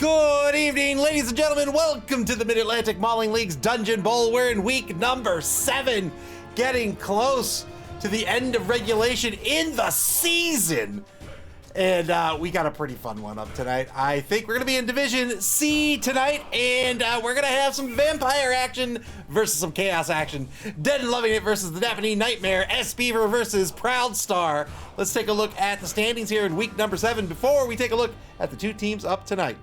Good evening, ladies and gentlemen. Welcome to the Mid-Atlantic Mauling League's Dungeonbowl. We're in week number 7, getting close to the end of regulation in the season. And we got a pretty fun one up tonight. I think we're going to be in Division C tonight, and we're going to have some vampire action versus some chaos action. Dead and Loving It versus the Japanese Nightmare. S-Beaver versus Proud Star. Let's take a look at the standings here in week number 7 before we take a look at the two teams up tonight.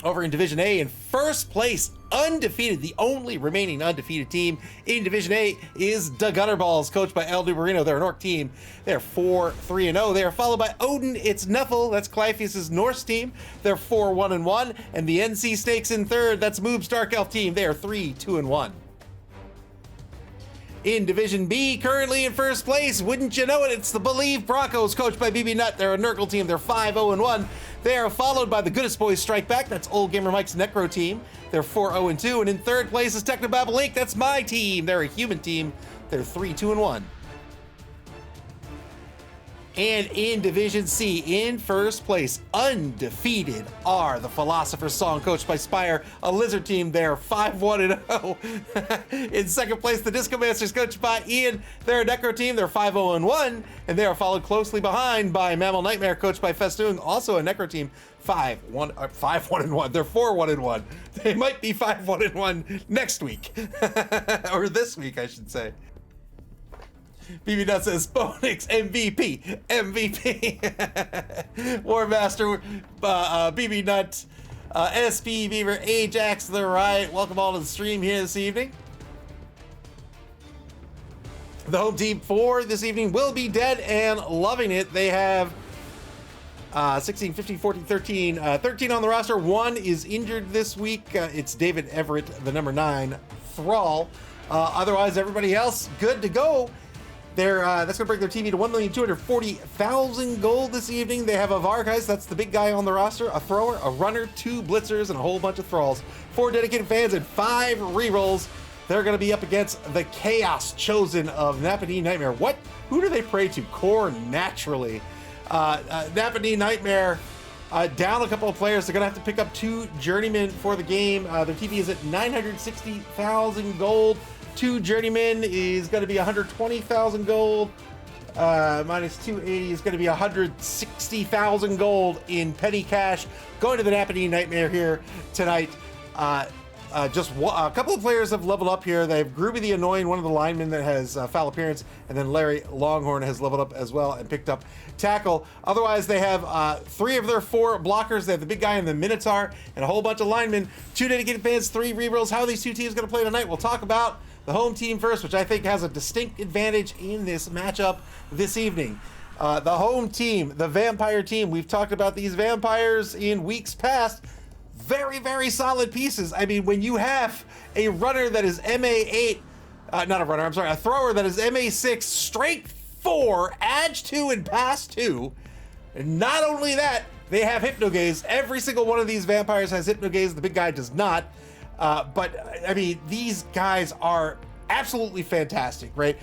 Over in Division A, in first place, undefeated, the only remaining undefeated team in Division A is the Gutterballs, coached by El Duberino. They're an Orc team. They're 4-3-0. They are followed by Odin, it's Nuffle, that's Clypheus' Norse team. They're 4-1-1. And the NC Snakes in third, that's Moob's Dark Elf team. They are 3-2-1. In Division B, currently in first place, wouldn't you know it, it's the Believe Broncos, coached by BB Nut. They're a Nurgle team. They're 5-0-1. They are followed by the Goodest Boys Strike Back. That's Old Gamer Mike's Necro team. They're 4-0-2. And in third place is Technobabble Inc. That's my team. They're a human team. They're 3-2-1. And in Division C, in first place, undefeated, are the Philosopher's Song, coached by Spire, a Lizard team. They're 5-1-0. In second place, the Disco Masters, coached by Ian. They're a Necro team. They're 5-0-1. And they are followed closely behind by MAML Nightmare, coached by Festoon, also a Necro team. 5-1-1. They're 4-1-1. They might be 5-1-1 next week. Or this week, I should say. BB Nut says, Bonix, MVP. War Master, BB Nut, SP Beaver, Ajax, The Riot. Welcome all to the stream here this evening. The home team for this evening will be Dead and Loving It. They have 16, 15, 14, 13. 13 on the roster. One is injured this week. It's David Everett, the number 9 Thrall. Otherwise, everybody else good to go. That's going to bring their TV to 1,240,000 gold this evening. They have a Vargeist, that's the big guy on the roster, a Thrower, a Runner, 2 Blitzers, and a whole bunch of Thralls. 4 dedicated fans and 5 rerolls. They're going to be up against the Chaos Chosen of Napanee Nightmare. Who do they pray to? Core naturally. Napanee Nightmare down a couple of players. They're going to have to pick up 2 Journeymen for the game. Their TV is at 960,000 gold. 2 Journeymen is going to be 120,000 gold. Minus 280 is going to be 160,000 gold in petty cash. Going to the Napanee Nightmare here tonight. Just a couple of players have leveled up here. They have Groovy the Annoying, one of the linemen that has foul appearance, and then Larry Longhorn has leveled up as well and picked up tackle. Otherwise, they have 3 of their 4 blockers. They have the big guy in the Minotaur and a whole bunch of linemen. 2 dedicated fans, 3 rerolls. How are these two teams going to play tonight? We'll talk about the home team first, which I think has a distinct advantage in this matchup this evening. The home team, the vampire team. We've talked about these vampires in weeks past. Very, very solid pieces. I mean, when you have a runner that is MA8, not a runner, I'm sorry, a thrower that is MA6, strength 4, edge 2, and pass 2. And not only that, they have Hypnogaze. Every single one of these vampires has Hypnogaze. The big guy does not. But, I mean, these guys are absolutely fantastic, right?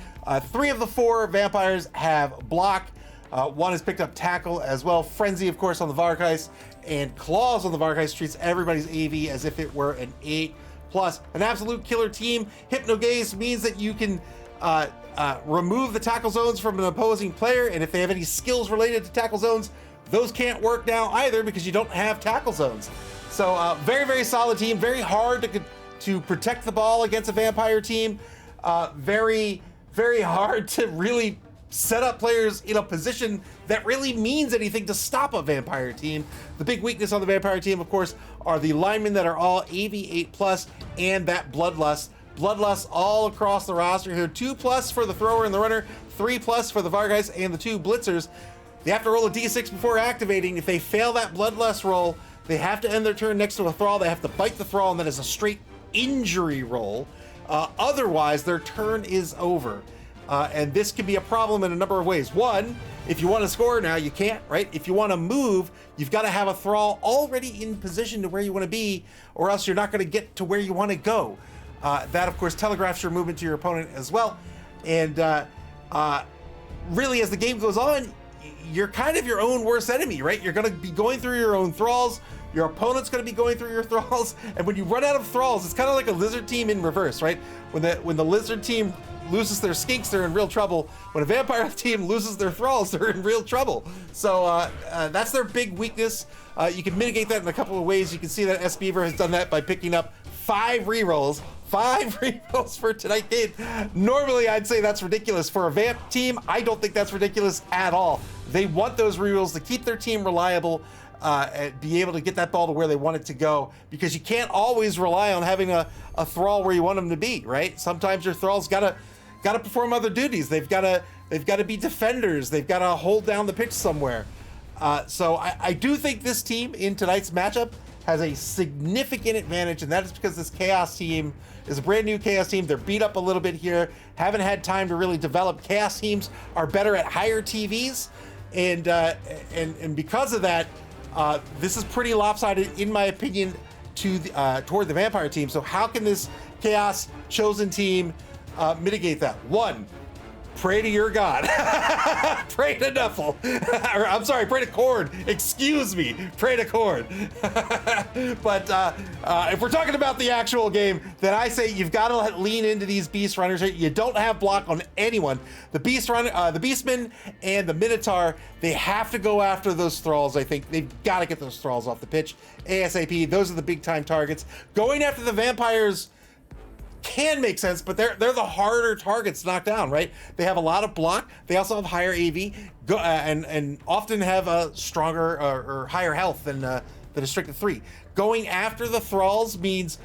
3 of the 4 vampires have block. 1 has picked up tackle as well. Frenzy, of course, on the Vargeist. And Claws on the Vargeist treats everybody's AV as if it were an 8+. An absolute killer team. Hypnogaze means that you can remove the tackle zones from an opposing player. And if they have any skills related to tackle zones, those can't work now either because you don't have tackle zones. So very, very solid team. Very hard to protect the ball against a vampire team. Very, very hard to really set up players in a position that really means anything to stop a vampire team. The big weakness on the vampire team, of course, are the linemen that are all AV8+ and that Bloodlust. Bloodlust all across the roster here. 2+ for the Thrower and the Runner, 3+ for the Vargeist and the 2 Blitzers. They have to roll a D6 before activating. If they fail that Bloodlust roll, they have to end their turn next to a Thrall. They have to bite the Thrall, and that is a straight injury roll. Otherwise, their turn is over. And this can be a problem in a number of ways. 1, if you want to score now, you can't, right? If you want to move, you've got to have a Thrall already in position to where you want to be, or else you're not going to get to where you want to go. That, of course, telegraphs your movement to your opponent as well. And really, as the game goes on, you're kind of your own worst enemy, right? You're going to be going through your own thralls. Your opponent's going to be going through your thralls, and when you run out of thralls, it's kind of like a lizard team in reverse, right? When the lizard team loses their skinks, they're in real trouble. When a vampire team loses their thralls, they're in real trouble. So that's their big weakness. You can mitigate that in a couple of ways. You can see that S. Beaver has done that by picking up 5 rerolls. 5 rerolls for tonight's game. Normally, I'd say that's ridiculous. For a vamp team, I don't think that's ridiculous at all. They want those rerolls to keep their team reliable, and be able to get that ball to where they want it to go, because you can't always rely on having a thrall where you want them to be, right? Sometimes your thralls gotta perform other duties. They've gotta be defenders. They've gotta hold down the pitch somewhere. So I do think this team in tonight's matchup has a significant advantage, and that is because this Chaos team is a brand new Chaos team. They're beat up a little bit here, haven't had time to really develop. Chaos teams are better at higher TVs, and because of that, this is pretty lopsided, in my opinion, to toward the Vampire team. So how can this Chaos chosen team mitigate that? 1, pray to your god. Pray to Nuffle. Or, I'm sorry, pray to Cord. Excuse me, pray to Cord. But if we're talking about the actual game, then I say you've got to lean into these Beast Runners. You don't have block on anyone. The Beast Runner, the Beastmen and the Minotaur, they have to go after those thralls. I think they've got to get those thralls off the pitch ASAP. Those are the big time targets. Going after the vampires can make sense, but they're the harder targets to knock down, right? They have a lot of block. They also have higher AV, and often have a stronger or higher health than the Restricted 3. Going after the thralls means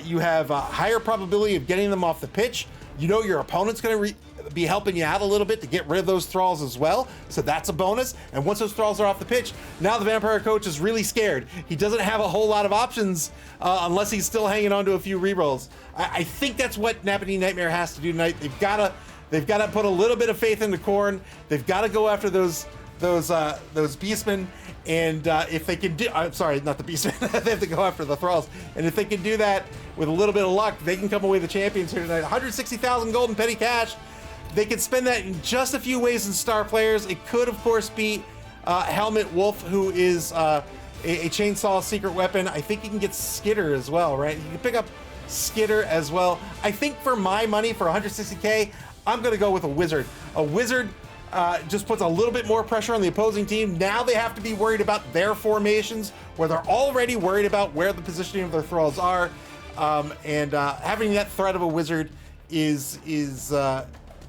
you have a higher probability of getting them off the pitch. You know your opponent's going to be helping you out a little bit to get rid of those thralls as well, so that's a bonus. And once those thralls are off the pitch, now the Vampire coach is really scared. He doesn't have a whole lot of options unless he's still hanging on to a few rerolls. I think that's what Napanee Nightmare has to do tonight. They've got to put a little bit of faith into Korn. They've got to go after those Beastmen, and if they can do, I'm sorry, not the Beastmen. They have to go after the thralls, and if they can do that with a little bit of luck, they can come away the champions here tonight. 160,000 gold in petty cash. They can spend that in just a few ways in star players. It could, of course, be Helmet Wolf, who is a chainsaw secret weapon. I think you can get Skitter as well, right? You can pick up Skitter as well. I think for my money, for 160K, I'm going to go with a Wizard. A Wizard just puts a little bit more pressure on the opposing team. Now they have to be worried about their formations, where they're already worried about where the positioning of their thralls are. And having that threat of a Wizard is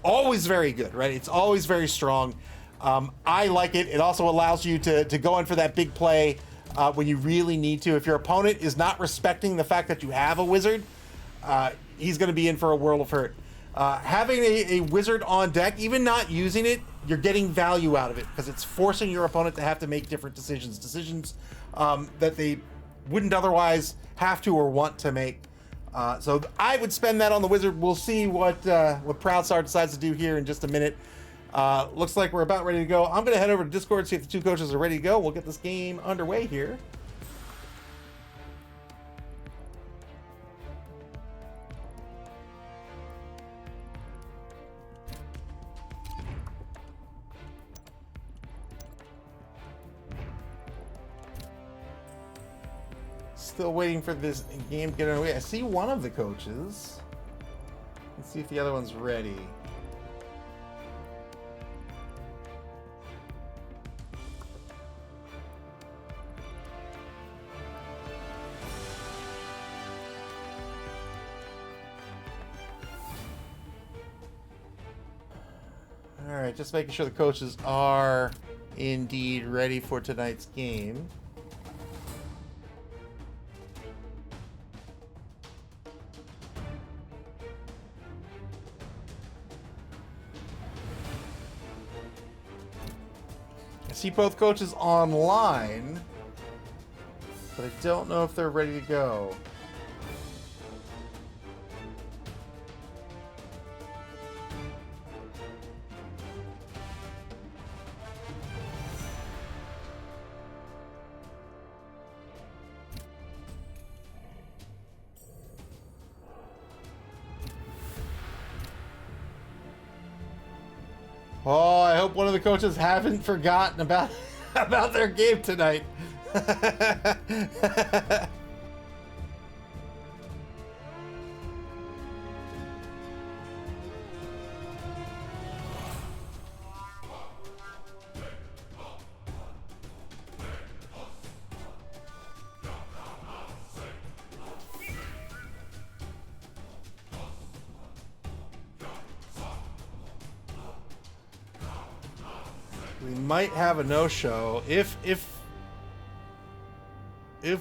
always very good, right? It's always very strong. I like it. It also allows you to go in for that big play when you really need to. If your opponent is not respecting the fact that you have a Wizard, he's going to be in for a world of hurt. Having a Wizard on deck, even not using it, you're getting value out of it, because it's forcing your opponent to have to make different decisions that they wouldn't otherwise have to or want to make. So I would spend that on the Wizard. We'll see what Proudstar decides to do here in just a minute. Looks like we're about ready to go. I'm going to head over to Discord, see if the two coaches are ready to go. We'll get this game underway here. Still waiting for this game to get underway. I see one of the coaches. Let's see if the other one's ready. All right, just making sure the coaches are indeed ready for tonight's game. I see both coaches online, but I don't know if they're ready to go. Oh, I hope one of the coaches haven't forgotten about about their game tonight. We might have a no-show if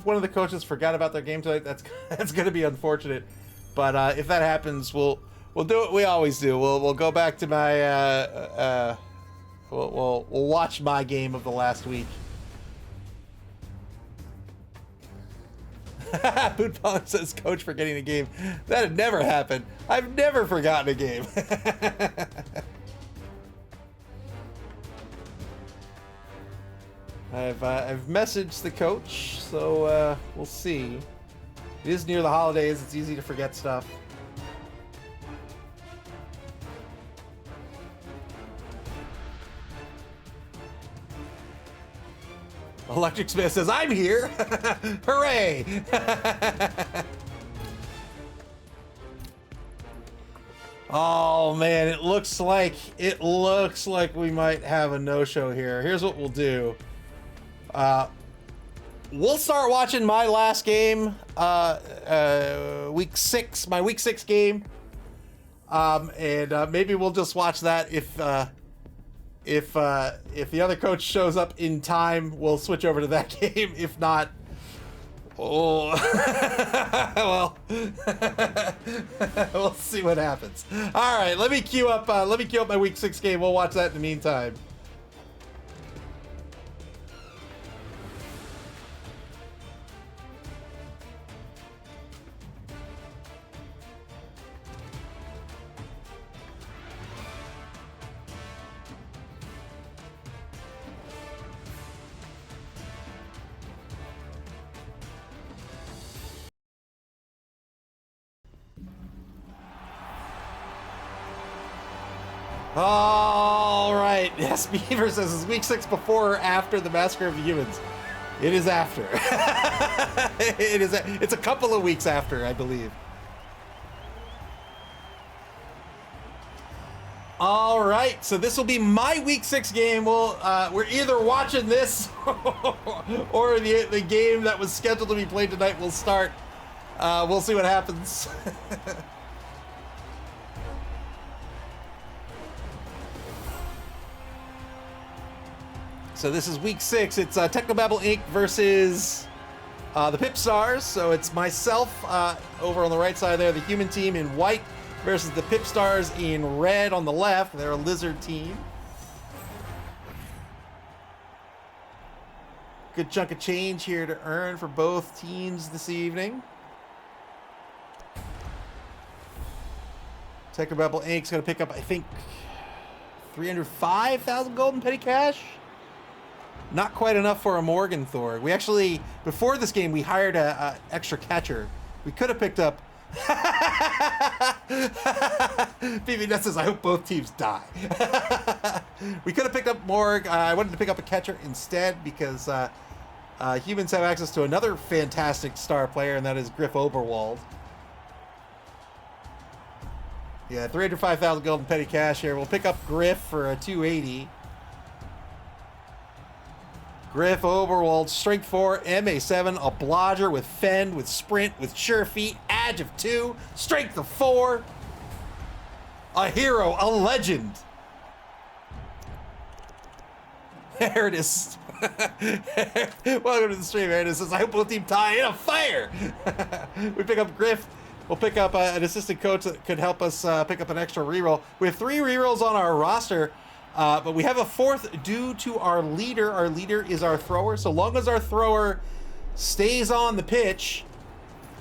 one of the coaches forgot about their game tonight. That's going to be unfortunate. But if that happens, we'll do what we always do. We'll go back to my we'll watch my game of the last week. Bootpong says coach forgetting a game. That had never happened. I've never forgotten a game. I've messaged the coach, so we'll see. It is near the holidays. It's easy to forget stuff. Electric Smith says, I'm here! Hooray! Oh man, it looks like we might have a no-show here. Here's what we'll do. We'll start watching my last game, week 6, my week 6 game. And maybe we'll just watch that if the other coach shows up in time, we'll switch over to that game. If not, oh, well, we'll see what happens. All right, let me queue up my week 6 game. We'll watch that in the meantime. All right. Yes, Beaver says, is week 6 before or after the Massacre of the Humans? It is after. It's a couple of weeks after, I believe. All right. So this will be my week 6 game. We're either watching this or the game that was scheduled to be played tonight will start. We'll see what happens. So this is week 6. It's Technobabble Inc. versus the PipStars. So it's myself over on the right side there, the human team in white, versus the PipStars in red on the left. They're a lizard team. Good chunk of change here to earn for both teams this evening. Technobabble Inc.'s going to pick up, I think, 305,000 gold in petty cash. Not quite enough for a Morgenthor. We actually, before this game, we hired a extra catcher. We could have picked up... PV Ness says, I hope both teams die. We could have picked up Morg. I wanted to pick up a catcher instead because humans have access to another fantastic star player, and that is Griff Oberwald. Yeah, 305,000 gold in petty cash here. We'll pick up Griff for a 280. Griff Oberwald, strength 4, MA 7, a blodger with fend, with sprint, with sure feet, edge of 2, strength of 4. A hero, a legend. There it is. Welcome to the stream, Aaron. It says, I hope both teams tie in a fire. We pick up Griff. We'll pick up an assistant coach that could help us pick up an extra reroll. We have 3 rerolls on our roster. But we have a 4th due to our leader. Our leader is our thrower. So long as our thrower stays on the pitch,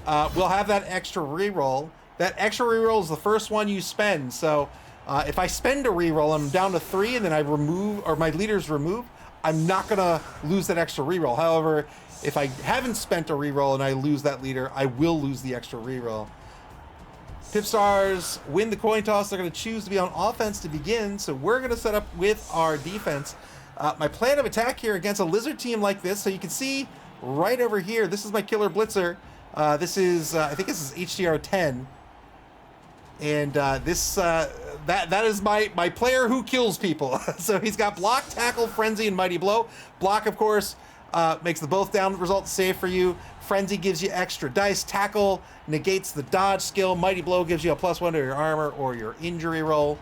we'll have that extra reroll. That extra reroll is the first one you spend. So if I spend a reroll, I'm down to 3, and then I remove, or my leader's removed, I'm not going to lose that extra reroll. However, if I haven't spent a reroll and I lose that leader, I will lose the extra reroll. PipStars win the coin toss. They're going to choose to be on offense to begin, so we're going to set up with our defense. My plan of attack here against a lizard team like this, so you can see right over here, this is my killer blitzer. This is, I think this is HDR 10. And that is my player who kills people. So he's got block, tackle, frenzy, and mighty blow. Block, of course, makes the both down result safe for you. Frenzy gives you extra dice. Tackle negates the dodge skill. Mighty blow gives you a +1 to your armor or your injury roll.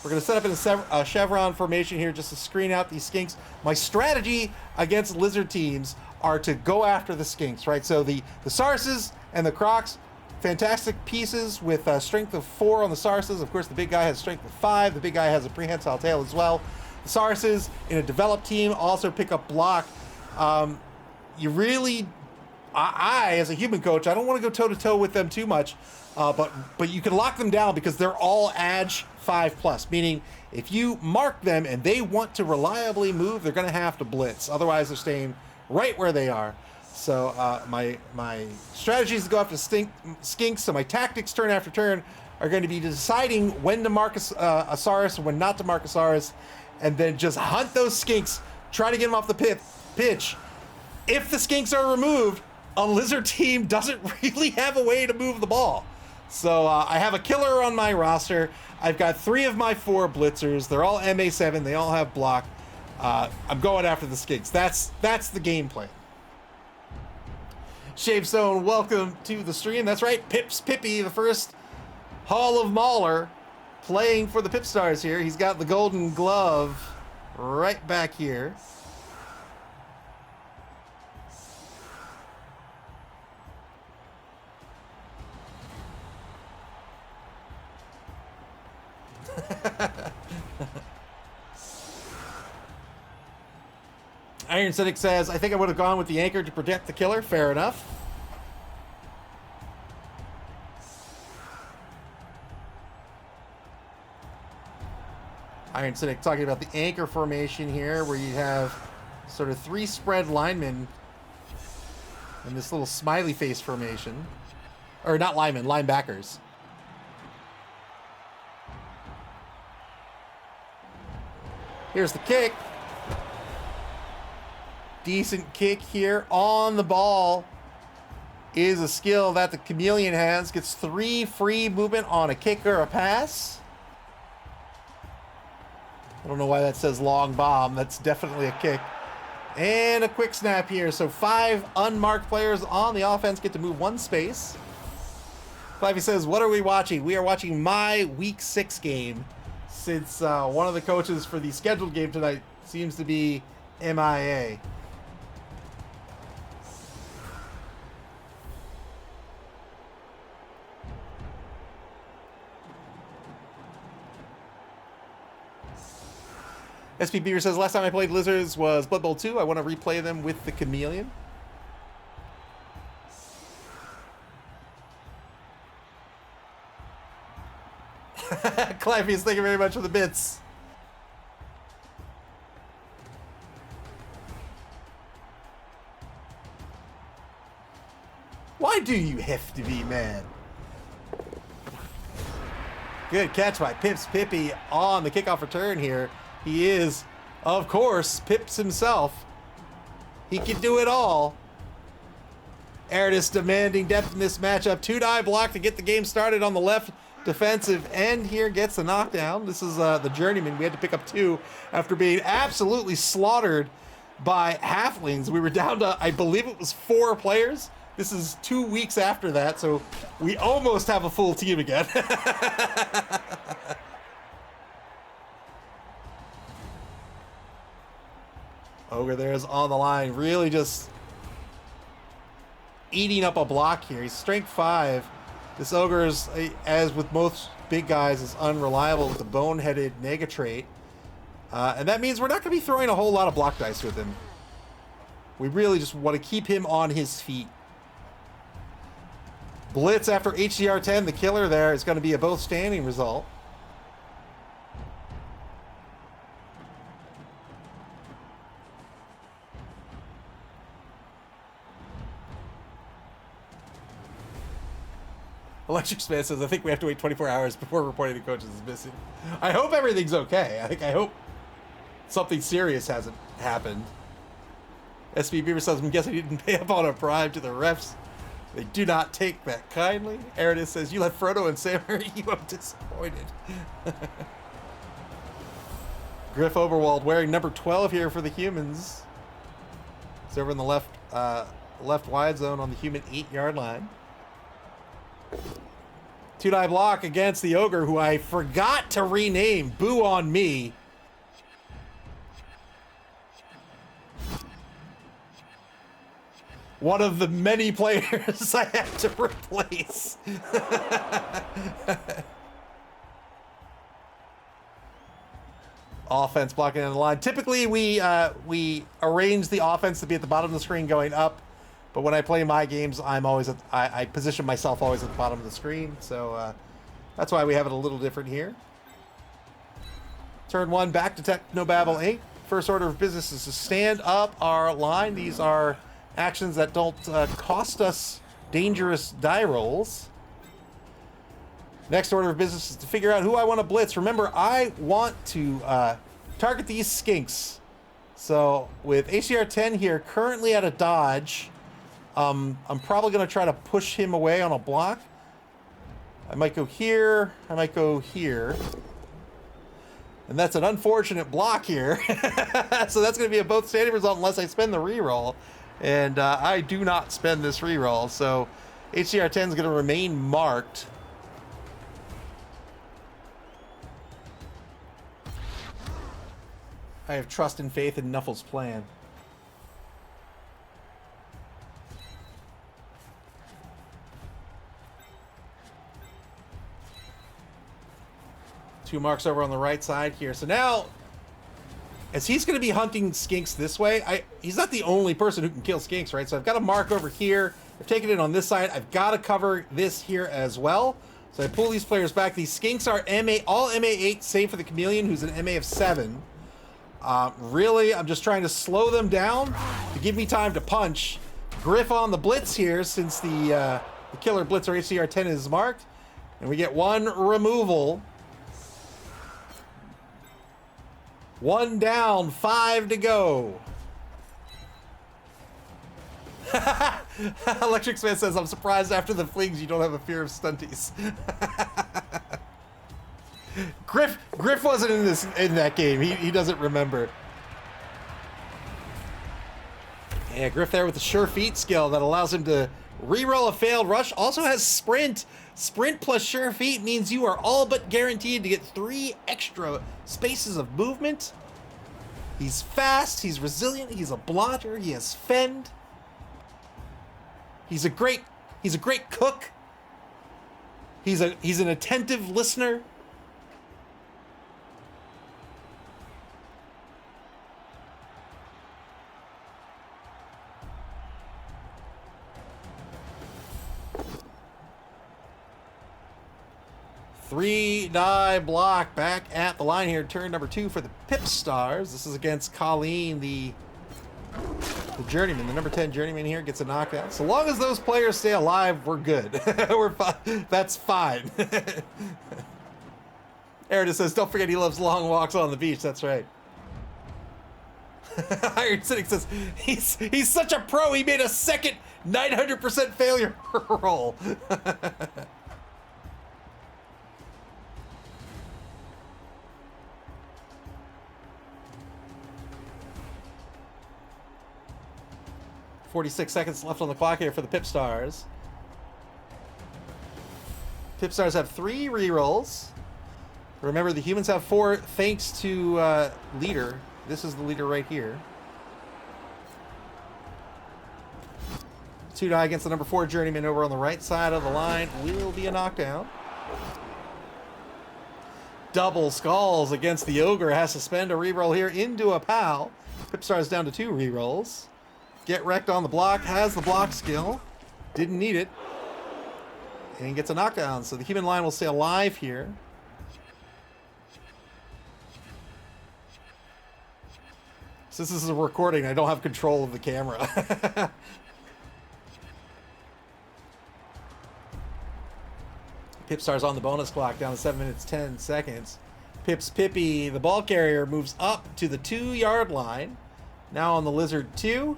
We're going to set up in a chevron formation here just to screen out these skinks. My strategy against lizard teams are to go after the skinks, right? So the sarses and the crocs, fantastic pieces with strength of 4 on the sarses. Of course, the big guy has strength of 5. The big guy has a prehensile tail as well. The sarses in a developed team also pick up block. You really, I as a human coach, I don't want to go toe-to-toe with them too much, but you can lock them down because they're all Edge 5+, meaning if you mark them and they want to reliably move, they're going to have to blitz. Otherwise, they're staying right where they are. So my strategy is to go after skinks. So my tactics turn after turn are going to be deciding when to mark a Saurus and when not to mark a Saurus, and then just hunt those skinks, try to get them off the pitch. If the skinks are removed, a lizard team doesn't really have a way to move the ball. So I have a killer on my roster. I've got 3 of my 4 blitzers. They're all MA7. They all have block. I'm going after the skinks. That's the game plan. Shavestone, welcome to the stream. That's right, Pips Pippy, the first Hall of Mauler, playing for the PipStars here. He's got the golden glove right back here. Iron Cynic says, I think I would have gone with the anchor to protect the killer. Fair enough. Iron Cynic talking about the anchor formation here, where you have sort of 3 spread linemen in this little smiley face formation. Or not linemen, linebackers. Here's the kick. Decent kick here on the ball is a skill that the Chameleon has. Gets 3 free movement on a kick or a pass. I don't know why that says long bomb. That's definitely a kick. And a quick snap here. So 5 unmarked players on the offense get to move 1 space. Clivey says, what are we watching? We are watching my Week 6 game, since one of the coaches for the scheduled game tonight seems to be MIA. SP Beaver says, last time I played Lizards was Blood Bowl 2. I want to replay them with the Chameleon. Clavius, thank you very much for the bits. Why do you have to be mad? Good catch by Pips Pippy on the kickoff return here. He is, of course, Pips himself. He can do it all. Aridus demanding depth in this matchup. 2-die block to get the game started on the left defensive end here. Gets the knockdown. This is the journeyman. We had to pick up 2 after being absolutely slaughtered by halflings. We were down to, I believe it was 4 players. This is 2 weeks after that, so we almost have a full team again. Ogre there is on the line, really just eating up a block here. He's strength 5. This Ogre is, as with most big guys, is unreliable with the boneheaded nega trait. And that means we're not going to be throwing a whole lot of block dice with him. We really just want to keep him on his feet. Blitz after HDR 10, the killer there, is going to be a both standing result. Electric Span says, I think we have to wait 24 hours before reporting the coaches is missing. I hope everything's okay. I hope something serious hasn't happened. SB Beaver says, I'm guessing he didn't pay up on a bribe to the refs. They do not take that kindly. Aridus says, you let Frodo and Sam hurt you. I'm disappointed. Griff Oberwald wearing number 12 here for the humans. It's over in the left wide zone on the human 8-yard line. 2-die block against the Ogre, who I forgot to rename. Boo on me. One of the many players I have to replace. Offense blocking on the line. Typically, we arrange the offense to be at the bottom of the screen going up, but when I play my games, I'm always I position myself always at the bottom of the screen, so that's why we have it a little different here. Turn 1 back to Technobabble Inc. First order of business is to stand up our line. These are actions that don't cost us dangerous die rolls. Next order of business is to figure out who I want to blitz. Remember, I want to target these skinks. So with ACR 10 here, currently at a dodge, I'm probably going to try to push him away on a block. I might go here. I might go here. And that's an unfortunate block here. So that's going to be a both standing result unless I spend the reroll. And I do not spend this reroll. So HCR 10 is going to remain marked. I have trust and faith in Nuffle's plan. Two marks over on the right side here. So now, as he's going to be hunting skinks this way, he's not the only person who can kill skinks, right? So I've got a mark over here. I've taken it on this side. I've got to cover this here as well. So I pull these players back. These skinks are all MA8, save for the Chameleon, who's an MA of 7. Really, I'm just trying to slow them down to give me time to punch. Griff on the blitz here, since the killer blitzer HCR 10 is marked. And we get one removal. 1 down, 5 to go. Electric Smith says, I'm surprised after the flings you don't have a fear of stunties. Griff wasn't in that game. He doesn't remember. Yeah, Griff there with the sure feet skill that allows him to reroll a failed rush. Also has sprint. Sprint plus sure feet means you are all but guaranteed to get 3 extra spaces of movement. He's fast, he's resilient, he's a blotter, he has fend. He's a great cook. He's an attentive listener. Three-die block back at the line here. Turn number 2 for the PipStars. This is against Colleen, the journeyman. The number 10 journeyman here gets a knockout. So long as those players stay alive, we're good. We're fine. That's fine. Aridus says, don't forget he loves long walks on the beach. That's right. Iron Cynic says, he's such a pro, he made a second 900% failure roll. 46 seconds left on the clock here for the PipStars. PipStars have 3 rerolls. Remember, the humans have 4 thanks to leader. This is the leader right here. 2 die against the number 4 journeyman over on the right side of the line. Will be a knockdown. Double skulls against the ogre. Has to spend a reroll here into a pal. PipStars down to 2 rerolls. Get wrecked on the block. Has the block skill. Didn't need it. And gets a knockdown. So the human line will stay alive here. Since this is a recording, I don't have control of the camera. PipStars on the bonus clock, down to 7 minutes, 10 seconds. Pippy, the ball carrier, moves up to the 2-yard line. Now on the Lizard 2.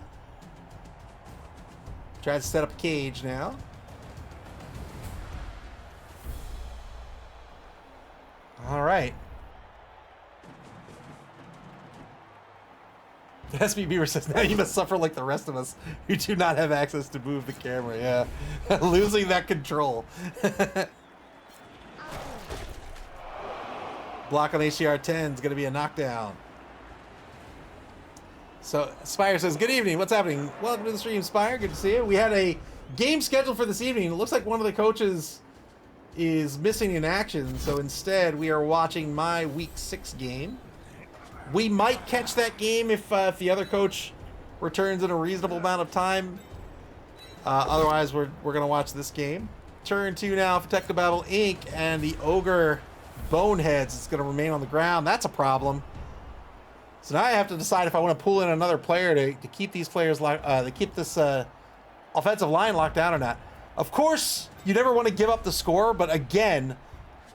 Tries to set up a cage now. All right. SB Beaver says, now you must suffer like the rest of us who do not have access to move the camera. Yeah. Losing that control. Block on HCR 10 is going to be a knockdown. So Spire says, good evening. What's happening? Welcome to the stream, Spire. Good to see you. We had a game scheduled for this evening. It looks like one of the coaches is missing in action. So instead, we are watching my Week 6 game. We might catch that game if the other coach returns in a reasonable amount of time. Otherwise, we're going to watch this game. Turn 2 now for Technobabble Inc. And the Ogre Boneheads is going to remain on the ground. That's a problem. So now I have to decide if I want to pull in another player to keep these players to keep this offensive line locked down or not. Of course, you never want to give up the score, but again,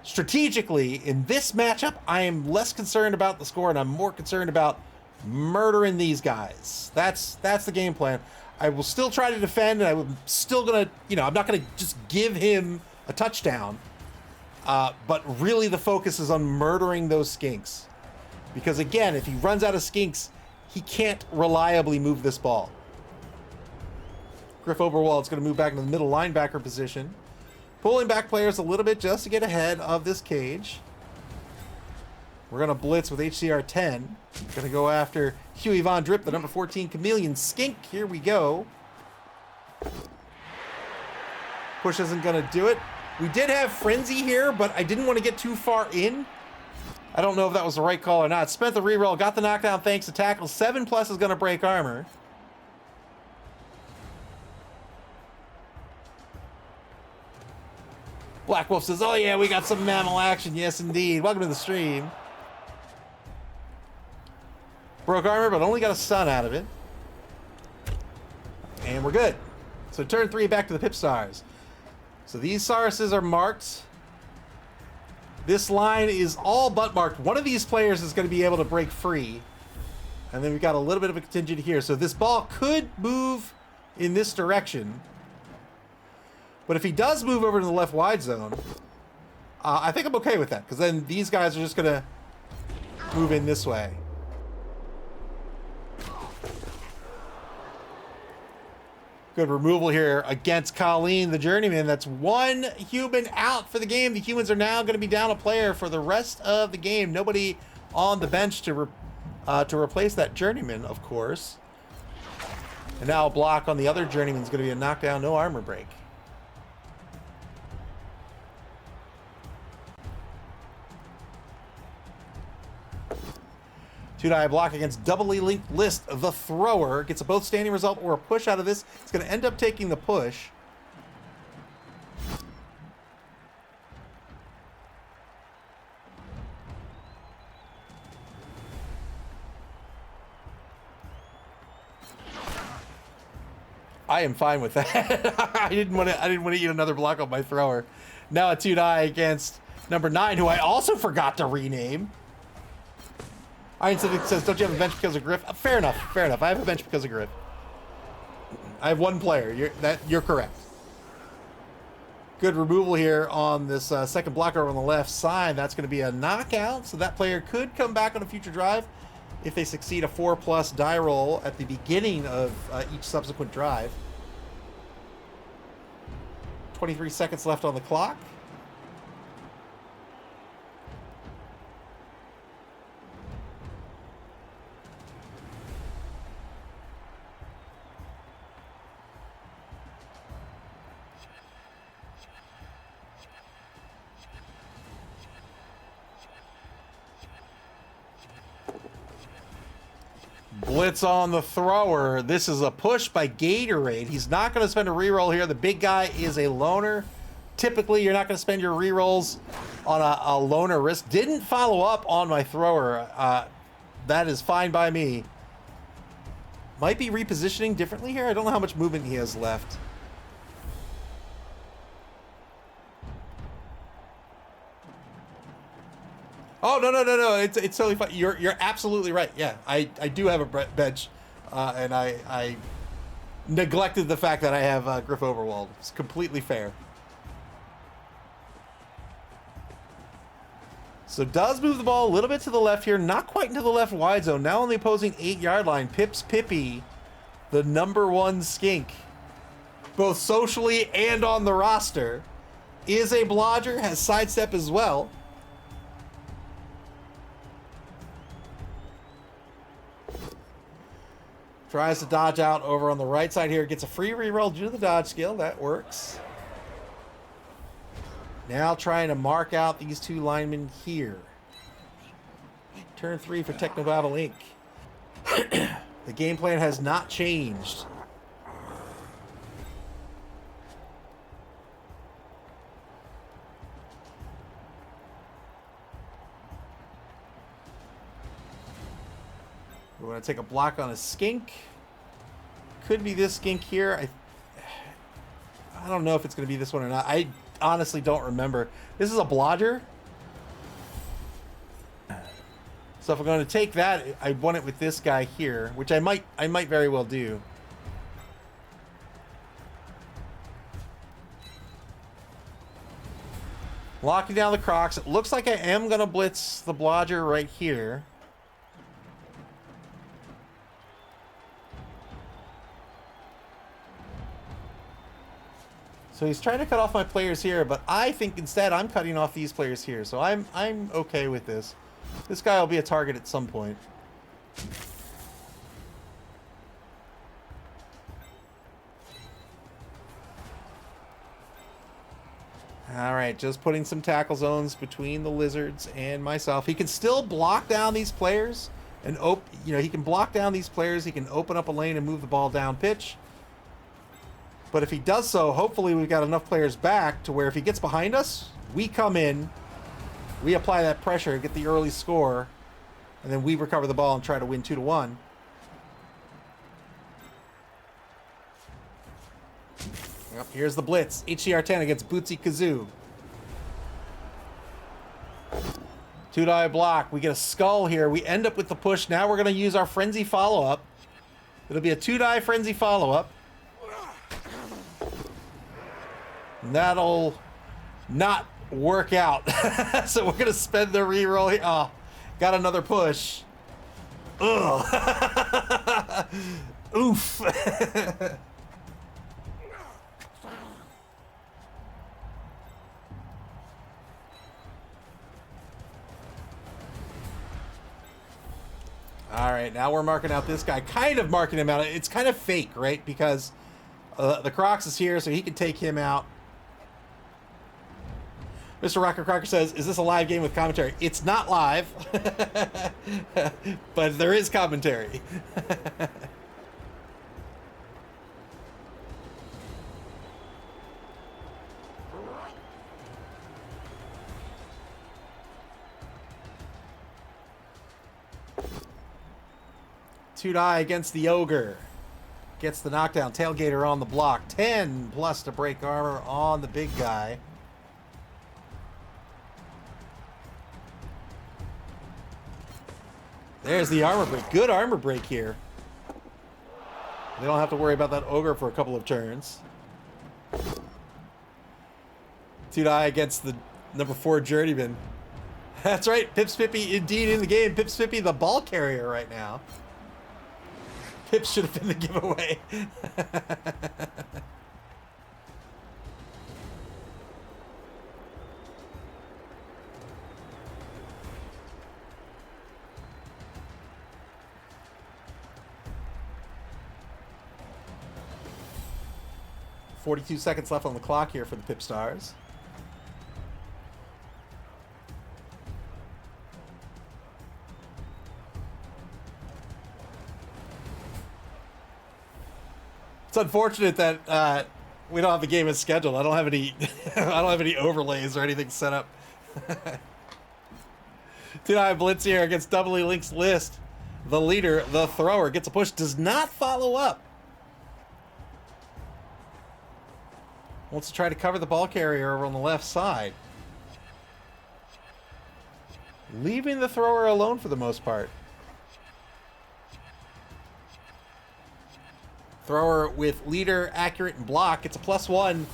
strategically, in this matchup, I am less concerned about the score and I'm more concerned about murdering these guys. That's the game plan. I will still try to defend, and I'm still gonna, I'm not gonna just give him a touchdown. But really, the focus is on murdering those skinks. Because again, if he runs out of skinks, he can't reliably move this ball. Griff Oberwald's going to move back into the middle linebacker position. Pulling back players a little bit just to get ahead of this cage. We're going to blitz with HCR 10. Going to go after Huey Von Drip, the number 14 Chameleon Skink. Here we go. Push isn't going to do it. We did have Frenzy here, but I didn't want to get too far in. I don't know if that was the right call or not. Spent the reroll, got the knockdown thanks to tackle. 7+ is going to break armor. Black Wolf says, oh yeah, we got some MAML action. Yes, indeed. Welcome to the stream. Broke armor, but only got a stun out of it. And we're good. So turn 3 back to the PipStars. So these Sauruses are marked. This line is all but marked. One of these players is going to be able to break free. And then we've got a little bit of a contingent here. So this ball could move in this direction. But if he does move over to the left wide zone, I think I'm okay with that. Because then these guys are just going to move in this way. Good removal here against Colleen, the journeyman. That's one human out for the game. The humans are now going to be down a player for the rest of the game. Nobody on the bench to replace that journeyman, of course. And now a block on the other journeyman is going to be a knockdown, no armor break. Two-die block against doubly linked list. The thrower gets a both standing result or a push out of this. It's going to end up taking the push. I am fine with that. I didn't want to eat another block on my thrower. Now a two-die against number 9, who I also forgot to rename. Iron Civic says, don't you have a bench because of Griff? Fair enough, fair enough. I have a bench because of Griff. I have one player. You're correct. Good removal here on this second blocker on the left side. That's going to be a knockout, so that player could come back on a future drive if they succeed a 4+ die roll at the beginning of each subsequent drive. 23 seconds left on the clock. Blitz on the thrower. This is a push by Gatorade. He's not going to spend a reroll here. The big guy is a loner. Typically, you're not going to spend your rerolls on a loner risk. Didn't follow up on my thrower. That is fine by me. Might be repositioning differently here. I don't know how much movement he has left. Oh, no. It's totally fine. You're absolutely right. Yeah, I do have a bench, and I neglected the fact that I have Griff Overwald. It's completely fair. So does move the ball a little bit to the left here, not quite into the left wide zone. Now on the opposing 8-yard line, Pips Pippy, the #1 skink, both socially and on the roster, is a blodger, has sidestep as well. Tries to dodge out over on the right side here. Gets a free reroll due to the dodge skill. That works. Now trying to mark out these two linemen here. Turn 3 for Technobabble Inc. The game plan has not changed. We're going to take a block on a skink. Could be this skink here. I don't know if it's going to be this one or not. I honestly don't remember. This is a blodger. So if I'm going to take that, I want it with this guy here, which I might very well do. Locking down the Crocs. It looks like I am going to blitz the blodger right here. So he's trying to cut off my players here, but I think instead I'm cutting off these players here. So I'm okay with this. This guy will be a target at some point. All right, just putting some tackle zones between the lizards and myself. He can still block down these players and he can block down these players. He can open up a lane and move the ball down pitch. But if he does so, hopefully we've got enough players back to where if he gets behind us, we come in, we apply that pressure, get the early score, and then we recover the ball and try to win 2-1. Yep, here's the blitz. HCR 10 against Bootsy Kazoo. 2-die block. We get a skull here. We end up with the push. Now we're going to use our frenzy follow-up. It'll be a 2-die frenzy follow-up. And that'll not work out. So we're going to spend the reroll here. Oh, got another push. Ugh. Oof. All right, now we're marking out this guy. Kind of marking him out. It's kind of fake, right? Because the Crocs is here, so he can take him out. Mr. Rocker Crocker says, is this a live game with commentary? It's not live, but there is commentary. Two-die against the Ogre. Gets the knockdown. Tailgater on the block. 10 plus to break armor on the big guy. There's the armor break. Good armor break here. They don't have to worry about that Ogre for a couple of turns. Two-die against the #4 Journeyman. That's right. Pips Pippy indeed in the game. Pips Pippy the ball carrier right now. Pips should have been the giveaway. .42 seconds left on the clock here for the PipStars. It's unfortunate that we don't have the game as scheduled. I don't have any I don't have any overlays or anything set up. Two-die blitz here against Doubly Link's list. The leader, the thrower, gets a push, does not follow up. Wants to try to cover the ball carrier over on the left side. Leaving the thrower alone for the most part. Thrower with leader, accurate, and block. It's a +1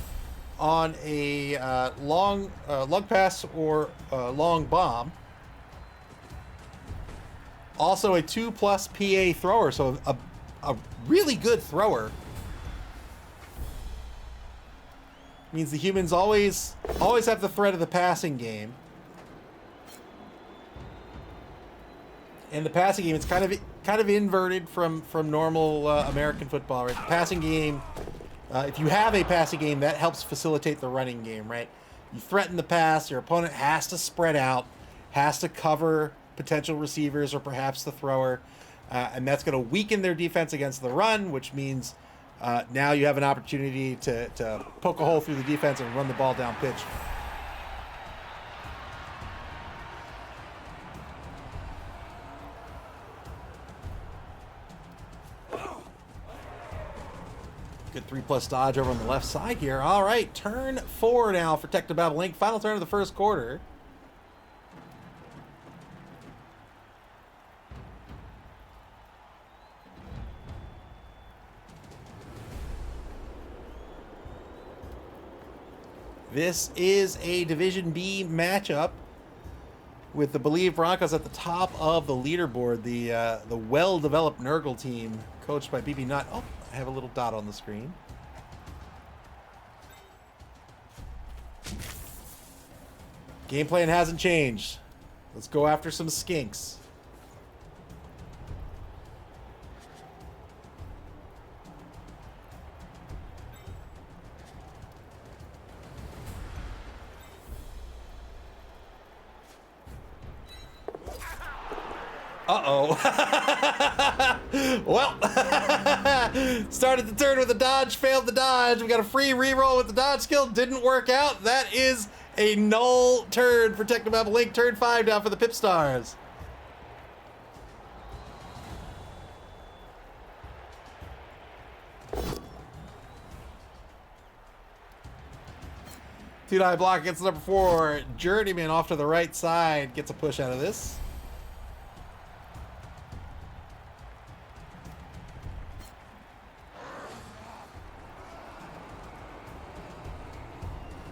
on a long lug pass or long bomb. Also a 2+ PA thrower, so a really good thrower. Means the humans always have the threat of the passing game. And the passing game, it's kind of inverted from normal American football, right? The passing game, if you have a passing game, that helps facilitate the running game, right? You threaten the pass, your opponent has to spread out, has to cover potential receivers or perhaps the thrower, and that's going to weaken their defense against the run, which means now you have an opportunity to poke a hole through the defense and run the ball down pitch. Good 3+ dodge over on the left side here. All right, turn 4 now for Technobabble Inc. Final turn of the first quarter. This is a Division B matchup with the Believe Broncos at the top of the leaderboard. The well-developed Nurgle team, coached by BB Nutt. Oh, I have a little dot on the screen. Game plan hasn't changed. Let's go after some skinks. Uh-oh. Well, started the turn with a dodge, failed the dodge. We got a free reroll with the dodge skill. Didn't work out. That is a null turn for Technobabble Inc. Turn 5 down for the PipStars. Two-die block against number 4. Journeyman off to the right side. Gets a push out of this.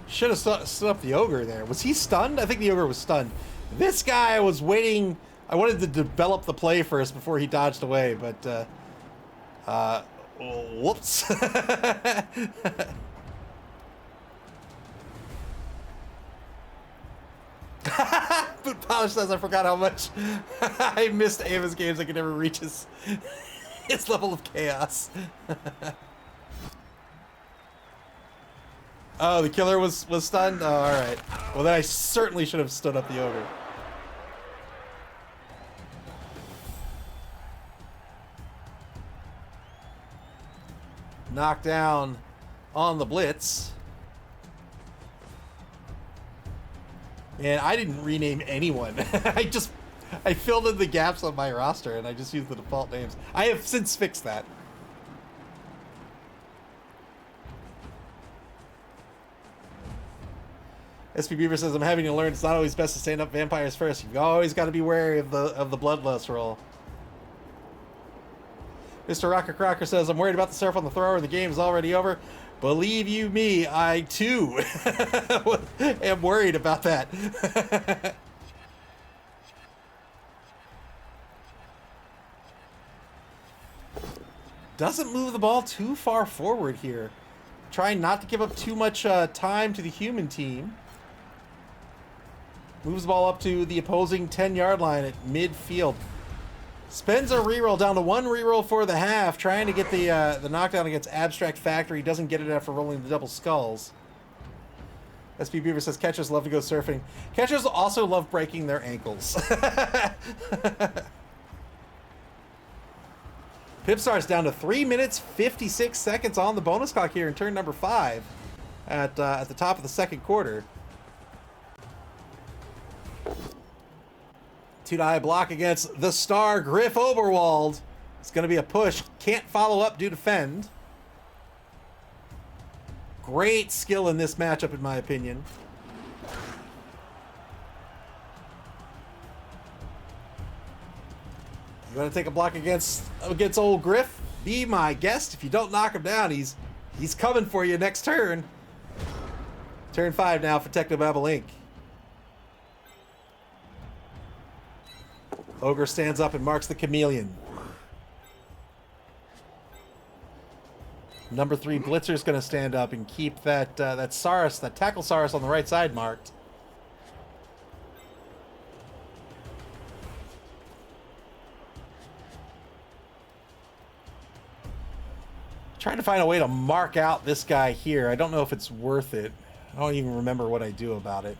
Should have stood up the ogre there. Was he stunned? I think the ogre was stunned. This guy was waiting. I wanted to develop the play first before he dodged away, but whoops. Boot Polish says I forgot how much I missed Ava's games. I could never reach his level of chaos. Oh, the killer was stunned? Oh, alright. Well, then I certainly should have stood up the ogre. Knockdown on the blitz. And I didn't rename anyone. I filled in the gaps on my roster and I just used the default names. I have since fixed that. SP Beaver says, I'm having to learn it's not always best to stand up vampires first. You've always got to be wary of the bloodlust roll. Mr. Rocker Crocker says, I'm worried about the surf on the thrower. The game is already over. Believe you me, I too am worried about that. Doesn't move the ball too far forward here. Trying not to give up too much time to the human team. Moves the ball up to the opposing 10-yard line at midfield. Spends a reroll down to 1 reroll for the half, trying to get the knockdown against Abstract Factory. Doesn't get it after rolling the double skulls. SP Beaver says catchers love to go surfing. Catchers also love breaking their ankles. PipStars down to 3 minutes 56 seconds on the bonus clock here in turn number 5 at the top of the second quarter. Two-die block against the star Griff Oberwald. It's going to be a push. Can't follow up due to fend. Great skill in this matchup, in my opinion. You want to take a block against old Griff? Be my guest. If you don't knock him down, he's coming for you next turn. Turn 5 now for Technobabble Inc. Ogre stands up and marks the chameleon. Number 3 Blitzer's going to stand up and keep that Saurus, that tackle Saurus on the right side marked. Trying to find a way to mark out this guy here. I don't know if it's worth it. I don't even remember what I do about it.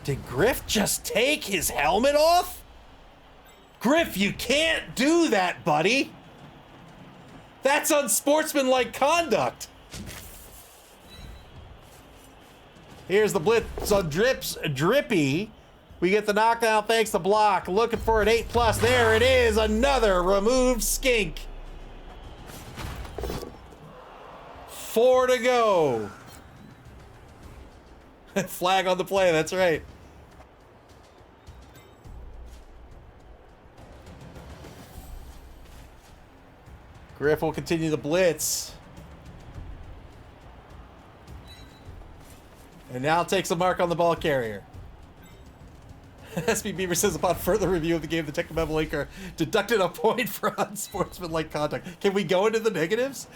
Did Griff just take his helmet off? Griff, you can't do that, buddy. That's unsportsmanlike conduct. Here's the blitz on Drippy. We get the knockdown thanks to block. Looking for an 8+. There it is. Another removed skink. 4 to go. Flag on the play. That's right. Griff will continue the blitz. And now takes a mark on the ball carrier. SB Beaver says, upon further review of the game, the Technobabble Inc. deducted a point for unsportsmanlike conduct. Can we go into the negatives?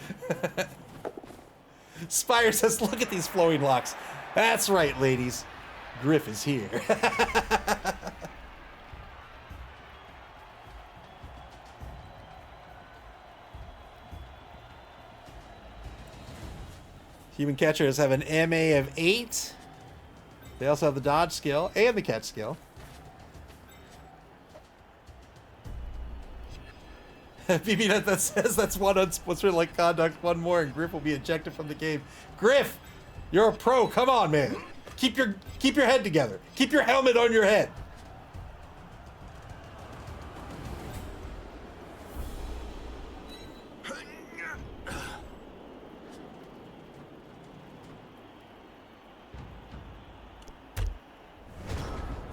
Spire says, look at these flowing locks. That's right, ladies. Griff is here. Human catchers have an MA of 8. They also have the dodge skill and the catch skill. BB that says that's one unsportsmanlike conduct, one more, and Griff will be ejected from the game. Griff, you're a pro. Come on, man. Keep your head together. Keep your helmet on your head.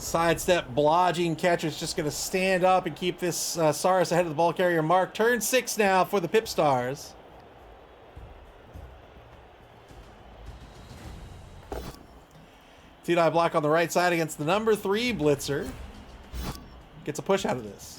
Sidestep, blodging catcher's just going to stand up and keep this Saurus ahead of the ball carrier mark. Turn 6 now for the PipStars. T-Dye block on the right side against the number 3 Blitzer. Gets a push out of this.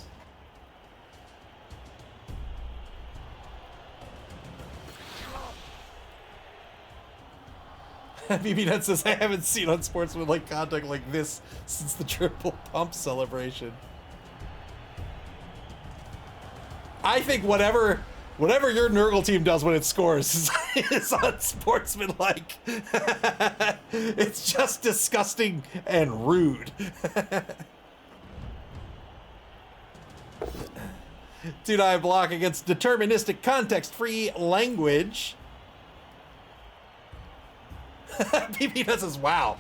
BB Nut says, I haven't seen unsportsmanlike conduct like this since the triple pump celebration. I think whatever your Nurgle team does when it scores is unsportsmanlike. It's just disgusting and rude. Two-die block against deterministic context-free language. BB does says, wow.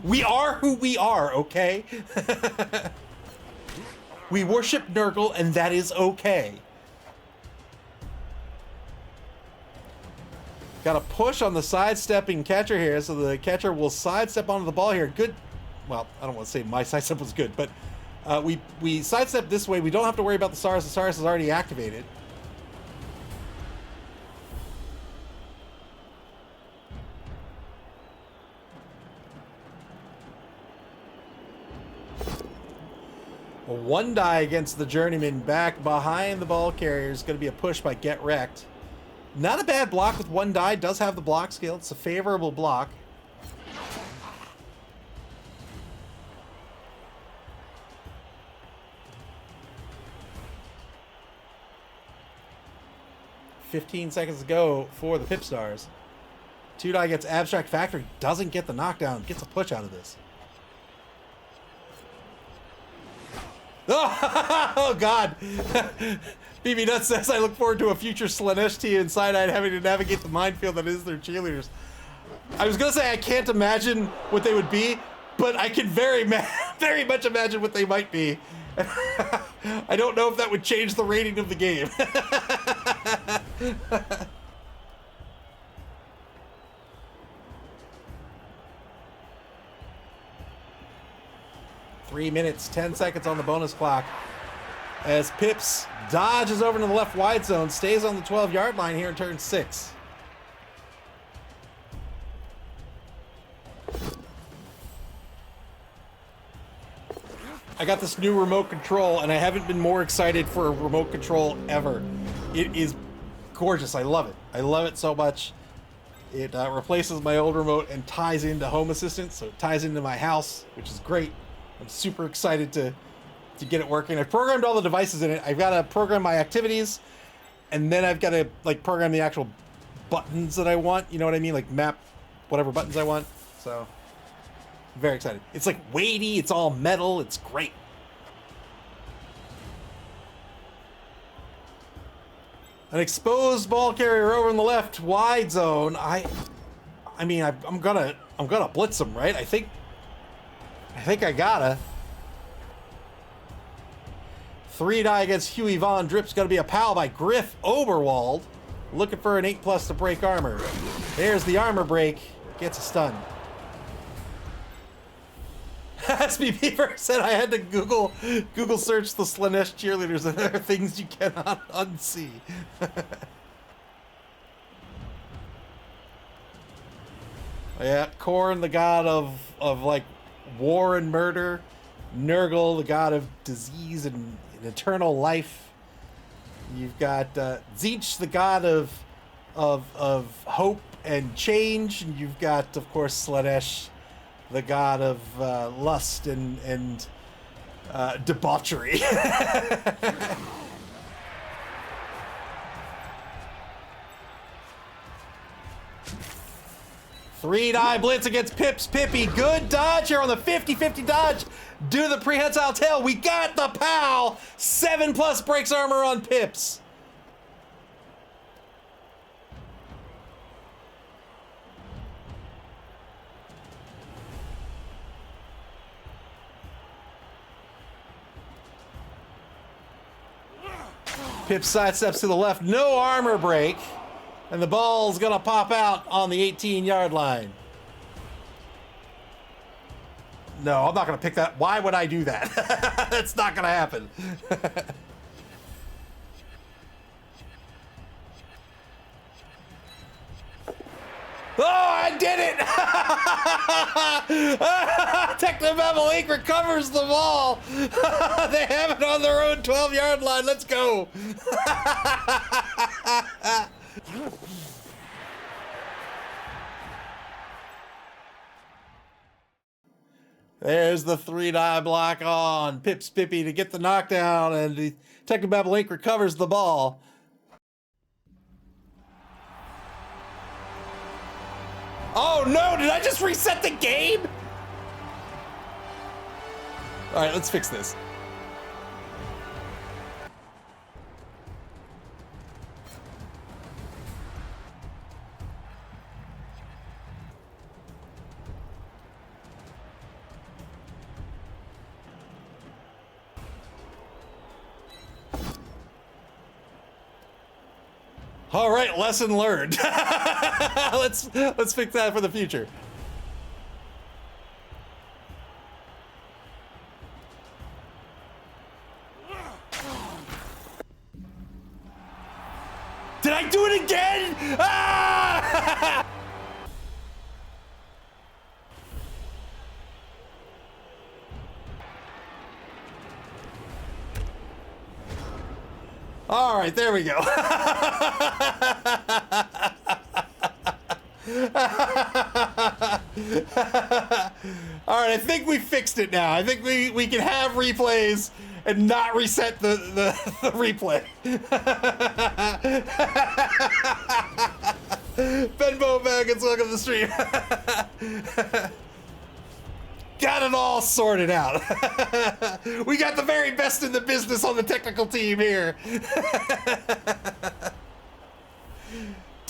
We are who we are, okay? We worship Nurgle, and that is okay. Got a push on the sidestepping catcher here, so the catcher will sidestep onto the ball here. Good. Well, I don't want to say my sidestep was good, but we sidestep this way. We don't have to worry about the Saurus. The Saurus is already activated. A 1-die against the Journeyman back behind the ball carrier is going to be a push by Get Wrecked. Not a bad block with 1 die. Does have the block skill. It's a favorable block. $15 seconds to go for the PipStars. 2-die gets Abstract Factory. Doesn't get the knockdown. Gets a push out of this. Oh, God. BB Nuts says, I look forward to a future Slanesh team and Cyanide having to navigate the minefield that is their cheerleaders. I was going to say I can't imagine what they would be, but I can very much imagine what they might be. I don't know if that would change the rating of the game. 3 minutes, 10 seconds on the bonus clock. As Pips dodges over to the left wide zone, stays on the 12-yard line here in turn 6. I got this new remote control, and I haven't been more excited for a remote control ever. It is gorgeous. I love it. I love it so much. It replaces my old remote and ties into Home Assistant, so it ties into my house, which is great. I'm super excited to get it working. I've programmed all the devices in it. I've got to program my activities, and then I've got to like program the actual buttons that I want. You know what I mean? Like map whatever buttons I want. So I'm very excited. It's like weighty. It's all metal. It's great. An exposed ball carrier over in the left wide zone. I mean, I'm gonna blitz him, right? I think I gotta. 3-die against Huey Von Drip's gonna be a pal by Griff Oberwald. Looking for an 8+ to break armor. There's the armor break. Gets a stun. SB Beaver said I had to Google search the Slanesh cheerleaders, and there are things you cannot unsee. Yeah, Korn, the god of like war and murder. Nurgle, the god of disease and eternal life. You've got Zeech, the god of hope and change, and you've got, of course, Slanesh, the god of lust and debauchery. 3-die blitz against Pips. Pippy, good dodge here on the 50-50 dodge. Due to the prehensile tail, we got the POW. 7+ breaks armor on Pips. Pips sidesteps to the left, no armor break, and the ball's gonna pop out on the 18-yard line. No, I'm not gonna pick that. Why would I do that? That's not gonna happen. Oh, I did it! Technobabble Inc. recovers the ball. They have it on their own 12-yard line. Let's go. There's the 3-die block on Pips Pippy to get the knockdown, and the Technobabble Inc. recovers the ball. Oh no, did I just reset the game? All right, let's fix this. All right, lesson learned. Let's fix that for the future. Did I do it again? Ah! All right, there we go. All right, I think we fixed it now. I think we can have replays and not reset the replay. Ben Bowbaggins, welcome to the stream. Got it all sorted out. We got the very best in the business on the technical team here.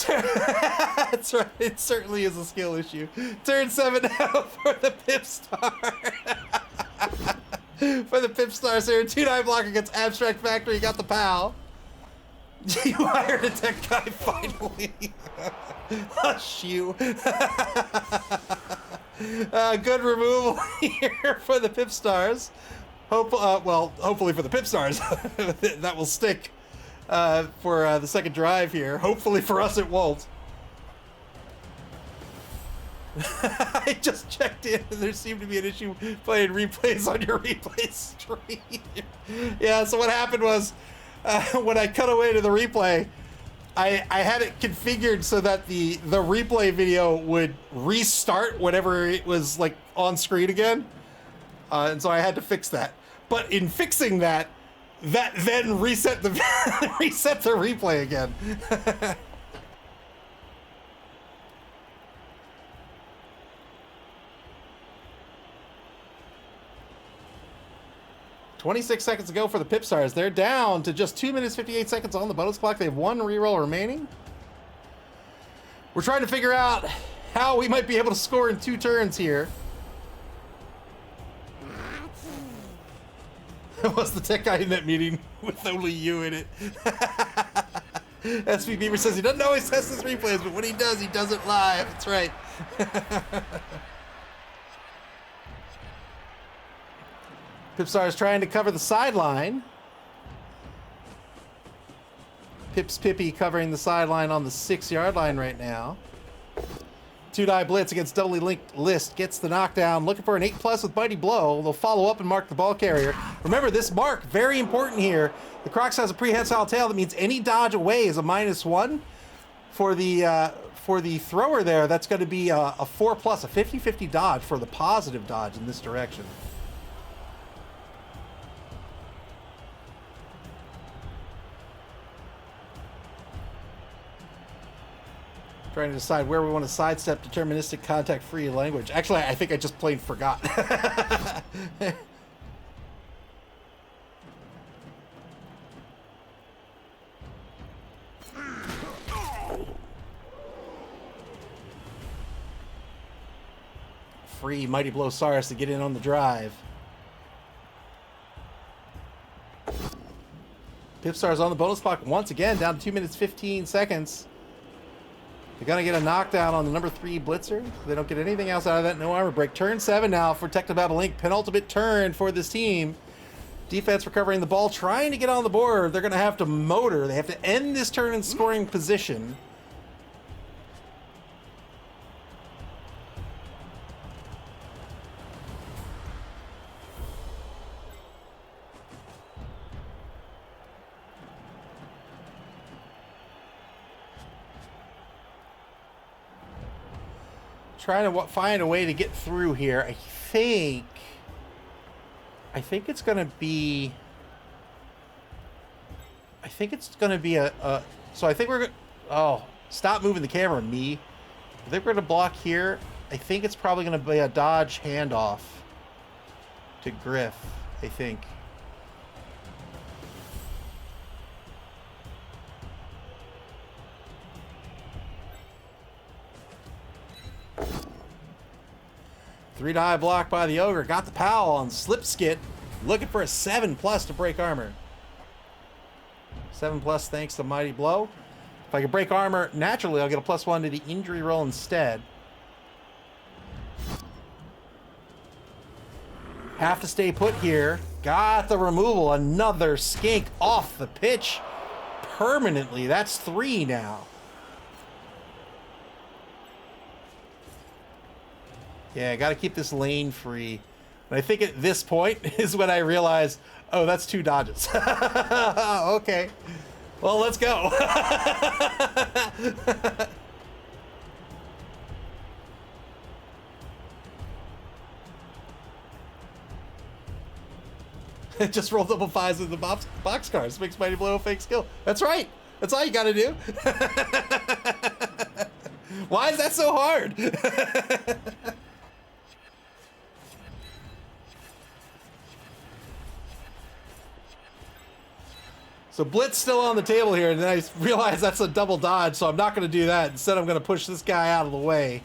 That's right, it certainly is a skill issue. Turn 7 now for the PipStar. For the PipStars here, 2-9 block against Abstract Factory, got the POW. You hired a tech guy finally. Hush you. Good removal here for the PipStars. Hopefully for the PipStars. That will stick for the second drive here. Hopefully for us it won't. I just checked in and there seemed to be an issue playing replays on your replay stream. Yeah, so what happened was when I cut away to the replay, I had it configured so that the replay video would restart whenever it was like on screen again. And so I had to fix that. But in fixing that, then reset the reset the replay again. 26 seconds to go for the PipStars. They're down to just 2 minutes 58 seconds on the bonus clock. They have one reroll remaining. We're trying to figure out how we might be able to score in 2 turns here. Was the tech guy in that meeting with only you in it? SV Beaver says he doesn't always test his replays, but when he does it live. That's right. PipStars trying to cover the sideline. Pips Pippy covering the sideline on the 6-yard line right now. 2-die blitz against doubly linked List. Gets the knockdown. Looking for an 8+ with Mighty Blow. They'll follow up and mark the ball carrier. Remember, this mark, very important here. The Crocs has a prehensile tail. That means any dodge away is a -1. For the thrower there, that's going to be a 4+, a 50-50 dodge for the positive dodge in this direction. Trying to decide where we want to sidestep deterministic contact-free language. Actually, I think I just plain forgot. Free Mighty Blow Saurus to get in on the drive. PipStars on the bonus clock once again, down to 2 minutes 15 seconds. They're going to get a knockdown on the number 3 blitzer. They don't get anything else out of that. No armor break. Turn 7 now for Technobabble Inc. Penultimate turn for this team. Defense recovering the ball, trying to get on the board. They're going to have to motor. They have to end this turn in scoring position. Trying to find a way to get through here. I think it's going to be... So I think we're going to... Oh, stop moving the camera, me. I think we're going to block here. I think it's probably going to be a dodge handoff to Griff, I think. Three-die block by the Ogre. Got the Powell on Slip Skit. Looking for a 7+ to break armor. 7+ thanks to Mighty Blow. If I can break armor naturally, I'll get a +1 to the injury roll instead. Have to stay put here. Got the removal. Another skink off the pitch permanently. That's 3 now. Yeah, got to keep this lane free. And I think at this point is when I realize, oh, that's 2 dodges. Okay. Well, let's go. It just rolled double 5s with the boxcars. Makes Mighty Blow a fake skill. That's right. That's all you got to do. Why is that so hard? So Blitz still on the table here, and then I realize that's a double dodge, so I'm not going to do that. Instead, I'm going to push this guy out of the way.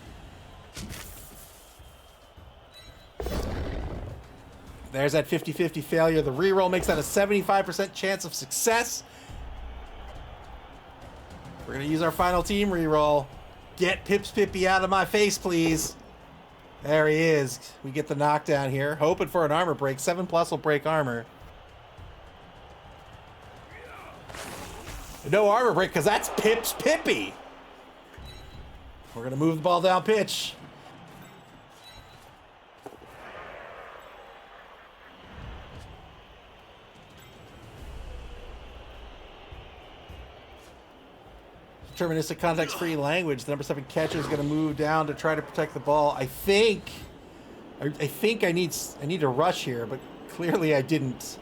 There's that 50-50 failure. The reroll makes that a 75% chance of success. We're going to use our final team reroll. Get Pips Pippy out of my face, please. There he is. We get the knockdown here. Hoping for an armor break. 7+ will break armor. No armor break because that's Pip's Pippy. We're going to move the ball down pitch. Deterministic context-free language. The number 7 catcher is going to move down to try to protect the ball. I think I need to rush here, but clearly I didn't.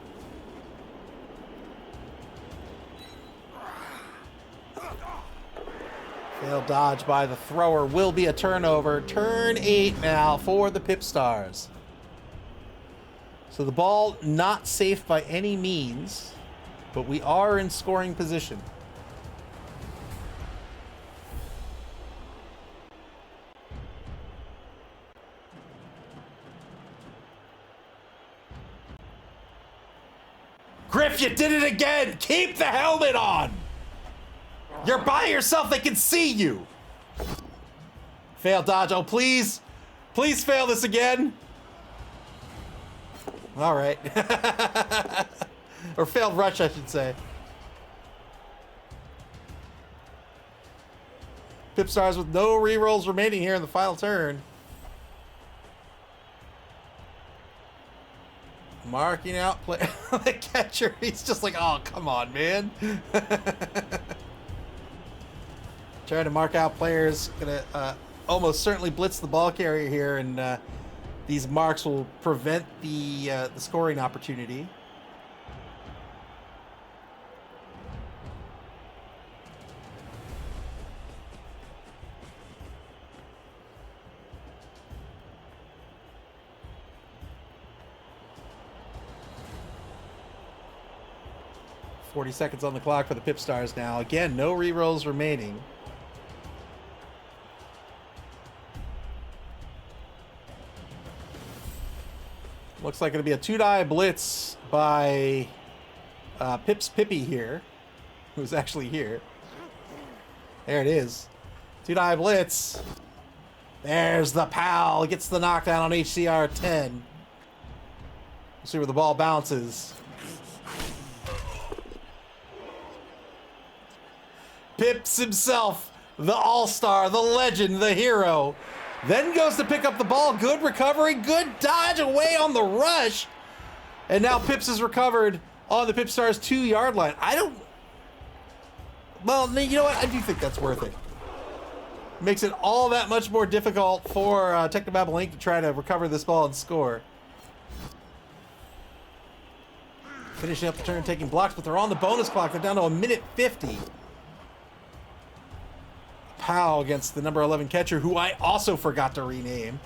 Failed dodge by the thrower will be a turnover. Turn 8 now for the PipStars. So the ball not safe by any means, but we are in scoring position. Griff, you did it again! Keep the helmet on! You're by yourself, they can see you! Fail dodge, oh please! Please fail this again! Alright. Or failed rush, I should say. PipStars with no rerolls remaining here in the final turn. Marking out play the catcher. He's just like, oh, come on, man. Trying to mark out players. Gonna almost certainly blitz the ball carrier here, and these marks will prevent the scoring opportunity. .40 seconds on the clock for the PipStars now. Again, no rerolls remaining. Looks like it'll be a 2-die blitz by Pip's Pippy here, who's actually here. There it is. 2-die blitz. There's the pal. Gets the knockdown on HCR 10. We'll see where the ball bounces. Pips himself, the all-star, the legend, the hero. Then goes to pick up the ball. Good recovery, good dodge away on the rush. And now Pips is recovered on the PipStars 2-yard line. Well, you know what? I do think that's worth it. Makes it all that much more difficult for Technobabble Inc. to try to recover this ball and score. Finishing up the turn, taking blocks, but they're on the bonus clock. They're down to 1:50. Pow against the number 11 catcher, who I also forgot to rename.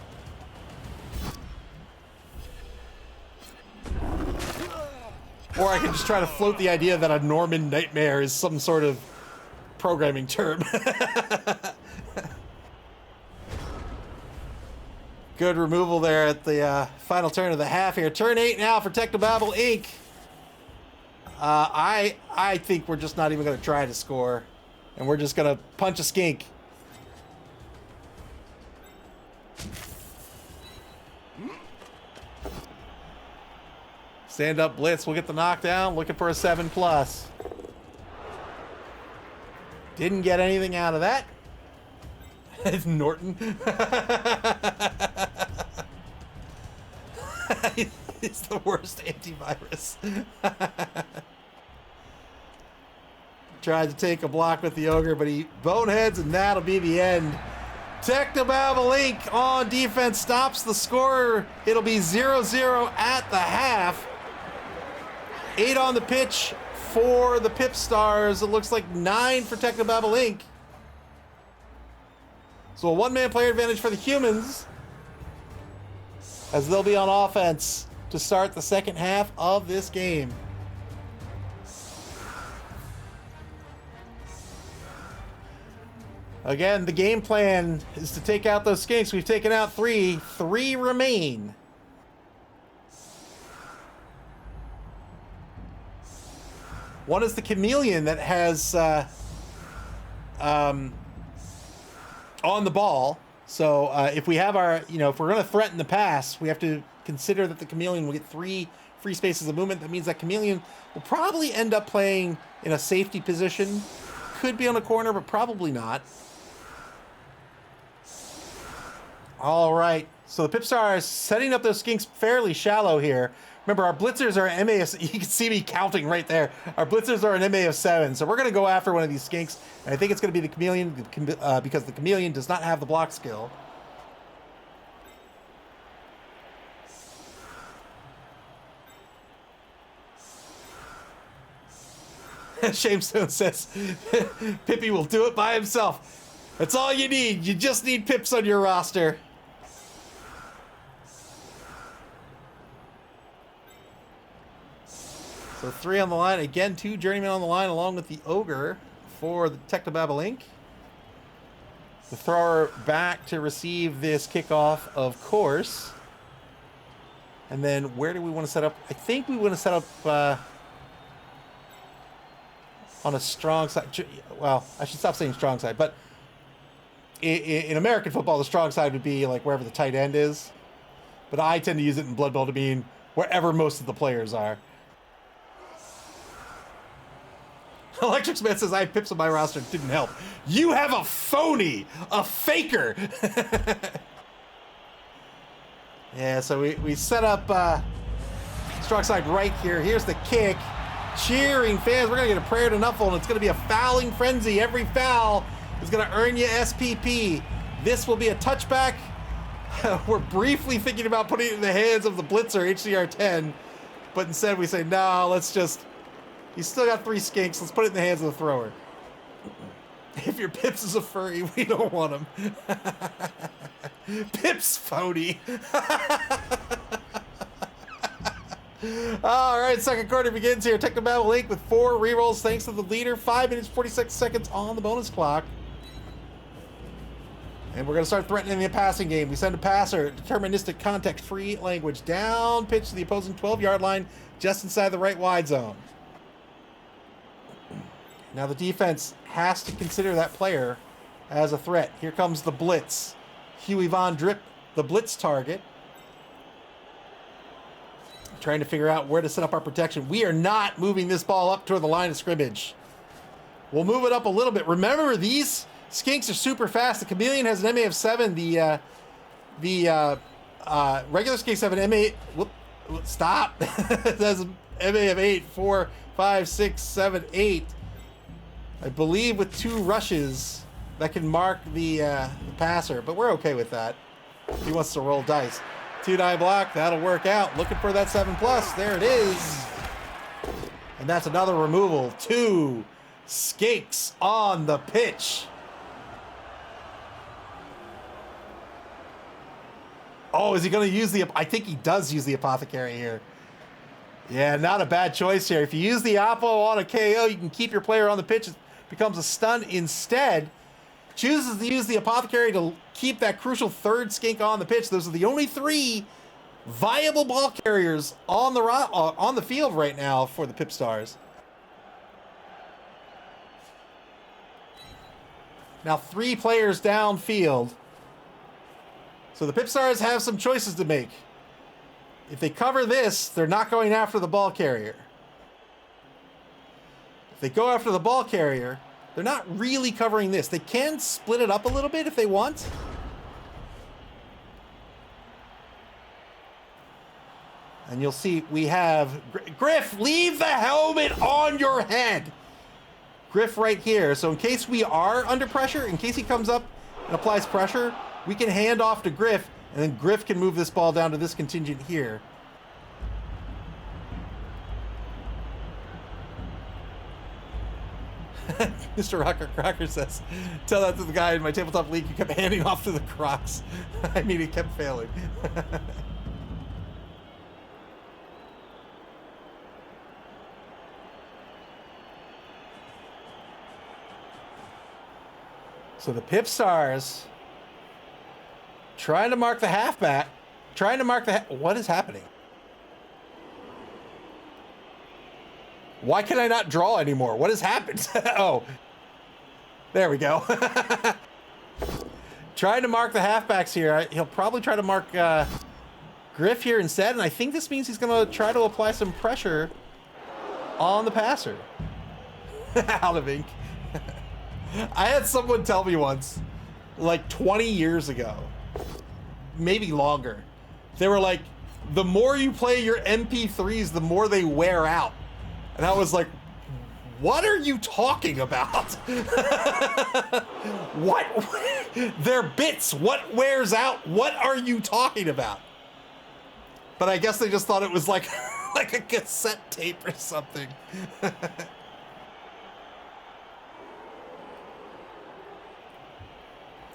Or I can just try to float the idea that a Norman nightmare is some sort of programming term. Good removal there at the final turn of the half here. Turn 8 now for Technobabble Inc. I think we're just not even going to try to score. And we're just going to punch a skink. Stand up blitz. We'll get the knockdown. Looking for a 7+. Didn't get anything out of that. It's Norton. He's the worst antivirus. Tried to take a block with the ogre, but he boneheads, and that'll be the end. Technobabble Inc. on defense stops the score. It'll be 0-0 at the half. 8 on the pitch for the PipStars. It looks like 9 for Technobabble Inc. So a one-man player advantage for the humans, as they'll be on offense to start the second half of this game. Again, the game plan is to take out those skinks. We've taken out 3. 3 remain. One is the chameleon that has on the ball. So if we have our, if we're going to threaten the pass, we have to consider that the Chameleon will get 3 free spaces of movement. That means that Chameleon will probably end up playing in a safety position. Could be on a corner, but probably not. All right. So the PipStars setting up those skinks fairly shallow here. Remember, our blitzers are MA of, you can see me counting right there. Our blitzers are an MA of 7, so we're going to go after one of these skinks. And I think it's going to be the Chameleon because the Chameleon does not have the block skill. Shamestone says, Pippy will do it by himself. That's all you need. You just need Pips on your roster. So 3 on the line. Again, 2 Journeymen on the line along with the Ogre for the Technobabble Inc. The thrower back to receive this kickoff, of course. And then where do we want to set up? I think we want to set up on a strong side. Well, I should stop saying strong side, but in American football, the strong side would be like wherever the tight end is. But I tend to use it in Blood Bowl to mean wherever most of the players are. Electric Smith says, I have Pips on my roster. It didn't help. You have a phony, a faker. Yeah, so we set up strong side right here. Here's the kick. Cheering fans. We're going to get a prayer to Nuffle, and it's going to be a fouling frenzy. Every foul is going to earn you SPP. This will be a touchback. We're briefly thinking about putting it in the hands of the blitzer, HCR10. But instead we say, no, let's just... He's still got 3 skinks. Let's put it in the hands of the thrower. If your Pips is a furry, we don't want him. Pips phony. All right, second quarter begins here. Technobabble Link with 4 rerolls thanks to the leader. 5 minutes, 46 seconds on the bonus clock. And we're going to start threatening the passing game. We send a passer, deterministic context-free language, down pitch to the opposing 12-yard line, just inside the right wide zone. Now the defense has to consider that player as a threat. Here comes the blitz. Huey Von Drip, the blitz target. Trying to figure out where to set up our protection. We are not moving this ball up toward the line of scrimmage. We'll move it up a little bit. Remember, these skinks are super fast. The Chameleon has an MA of 7. The regular skinks have an MA... Whoop, stop. It has an MA of 8, 4, 5, 6, 7, 8. I believe with 2 rushes that can mark the passer, but we're okay with that. He wants to roll dice. 2-die block, that'll work out. Looking for that 7+. There it is. And that's another removal. 2 skinks on the pitch. Oh, is he going to use the... I think he does use the Apothecary here. Yeah, not a bad choice here. If you use the Apo on a KO, you can keep your player on the pitch. It becomes a stun. Instead, chooses to use the Apothecary to keep that crucial 3rd skink on the pitch. Those are the only 3 viable ball carriers on the field right now for the PipStars. Now 3 players downfield. So the PipStars have some choices to make. If they cover this, they're not going after the ball carrier. If they go after the ball carrier, they're not really covering this. They can split it up a little bit if they want. And you'll see we have... Griff, leave the helmet on your head! Griff right here. So in case we are under pressure, in case he comes up and applies pressure, we can hand off to Griff, and then Griff can move this ball down to this contingent here. Mr. Rocker Crocker says, tell that to the guy in my tabletop league who kept handing off to the Crocs. I mean, he kept failing. So the PipStars trying to mark the halfback, what is happening? Why can I not draw anymore? What has happened? Oh, there we go. Trying to mark the halfbacks here. He'll probably try to mark Griff here instead, and I think this means he's going to try to apply some pressure on the passer. Out of ink. I had someone tell me once, like 20 years ago, maybe longer, they were like, the more you play your MP3s, the more they wear out. And I was like, what are you talking about? What? They're bits. What wears out? What are you talking about? But I guess they just thought it was like, like a cassette tape or something.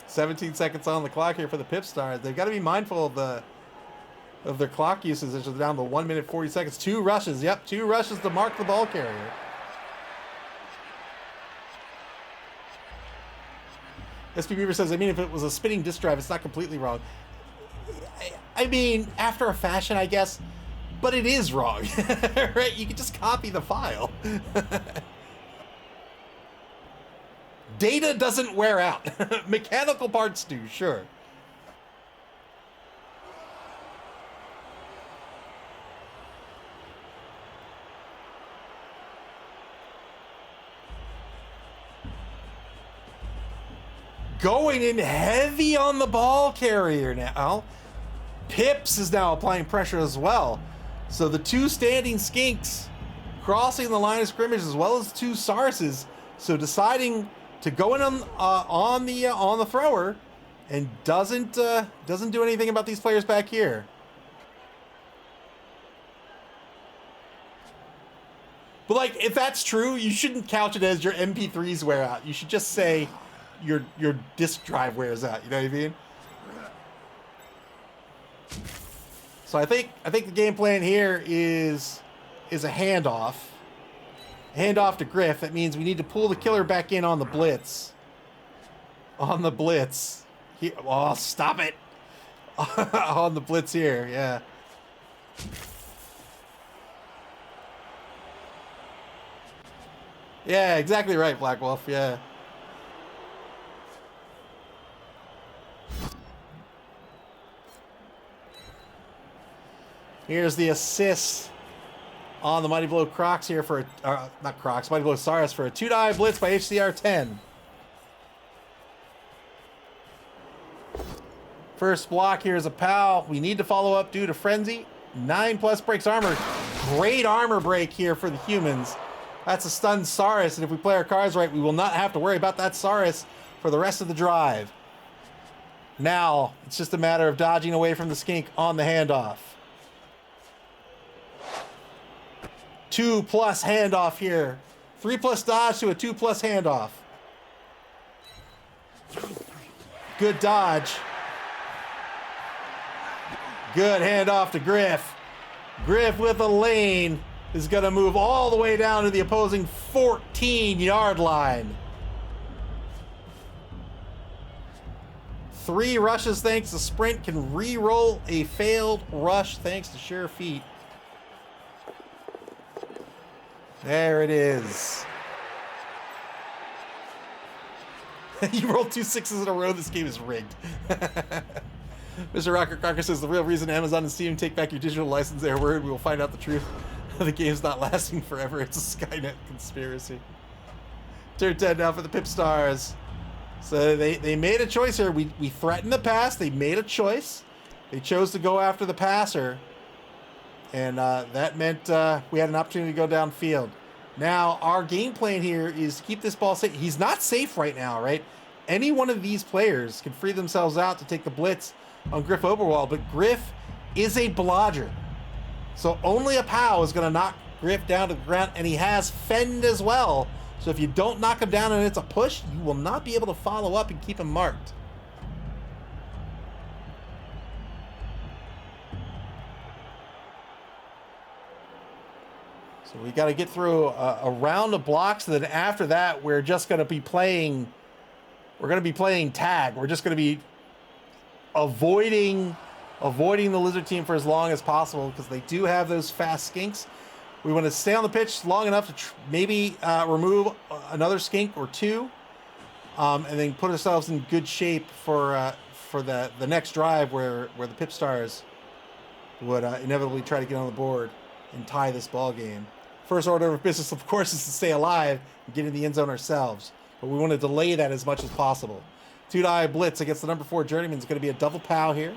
17 seconds on the clock here for the PipStars. They've got to be mindful of their clock usage as they're down to 1 minute 40 seconds. 2 rushes. Yep, 2 rushes to mark the ball carrier. SP Beaver says, I mean, if it was a spinning disk drive, it's not completely wrong. I mean, after a fashion, I guess, but it is wrong, right? You can just copy the file. Data doesn't wear out. Mechanical parts do, sure. Going in heavy on the ball carrier now. Pips is now applying pressure as well. So the 2 standing skinks crossing the line of scrimmage as well as 2 sarses. So deciding to go in on the thrower and doesn't do anything about these players back here. But like, if that's true, you shouldn't couch it as your MP3s wear out. You should just say your disk drive wears out. You know what I mean? So I think the game plan here is a handoff. Handoff to Griff. That means we need to pull the killer back in on the blitz. On the blitz. Oh, stop it. On the blitz here, yeah. Yeah, exactly right, Black Wolf, yeah. Here's the assist on the Mighty Blow Crocs here for not Crocs, Mighty Blow Saris for a 2-dive blitz by HCR 10. First block here is a POW. We need to follow up due to Frenzy. 9+ breaks armor. Great armor break here for the humans. That's a stunned Saris, and if we play our cards right, we will not have to worry about that Saris for the rest of the drive. Now, it's just a matter of dodging away from the skink on the handoff. 2+ handoff here. 3+ dodge to a 2+ handoff. Good dodge. Good handoff to Griff. Griff with a lane is going to move all the way down to the opposing 14-yard line. 3 rushes thanks to sprint, can re-roll a failed rush thanks to sure feet. There it is. You rolled 2 6s in a row. This game is rigged. Mr. Rocker Crocker says the real reason Amazon and Steam take back your digital license, their word, we will find out the truth. The game's not lasting forever. It's a Skynet conspiracy. Turn 10 now for the PipStars. So they made a choice here. We threatened the pass. They made a choice. They chose to go after the passer. And that meant we had an opportunity to go downfield. Now, our game plan here is to keep this ball safe. He's not safe right now, right? Any one of these players can free themselves out to take the blitz on Griff Oberwald, but Griff is a blodger. So only a POW is going to knock Griff down to the ground, and he has fend as well. So if you don't knock him down and it's a push, you will not be able to follow up and keep him marked. So we got to get through a round of blocks, and then after that, we're just going to be playing. We're going to be playing tag. We're just going to be avoiding the lizard team for as long as possible because they do have those fast skinks. We want to stay on the pitch long enough to maybe remove another skink or 2. and then put ourselves in good shape for the next drive where the PipStars would inevitably try to get on the board and tie this ball game. First order of business, of course, is to stay alive and get in the end zone ourselves. But we want to delay that as much as possible. Two-die blitz against the number 4 Journeyman is going to be a double pow here.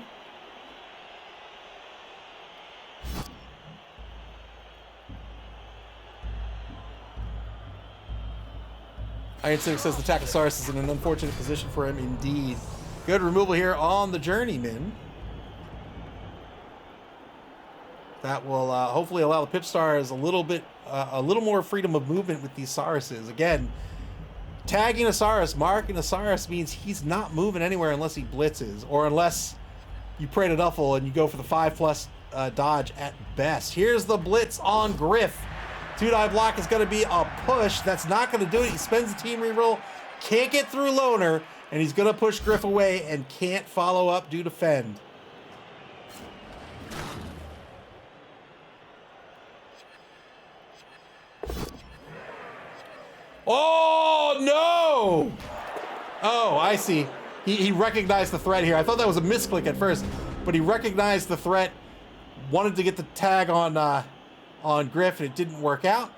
Iron Civic says the Tachosaurus is in an unfortunate position for him indeed. Good removal here on the Journeyman. That will hopefully allow the PipStars a little more freedom of movement with these Sauruses. Again, tagging a Saurus, marking a Saurus means he's not moving anywhere unless he blitzes, or unless you pray to Duffel and you go for the 5+ dodge at best. Here's the blitz on Griff. Two-die block is going to be a push. That's not going to do it. He spends the team reroll, can't get through Loner, and he's going to push Griff away and can't follow up due to Fend. Oh, no! Oh, I see. He recognized the threat here. I thought that was a misclick at first, but he recognized the threat, wanted to get the tag on Griff, and it didn't work out.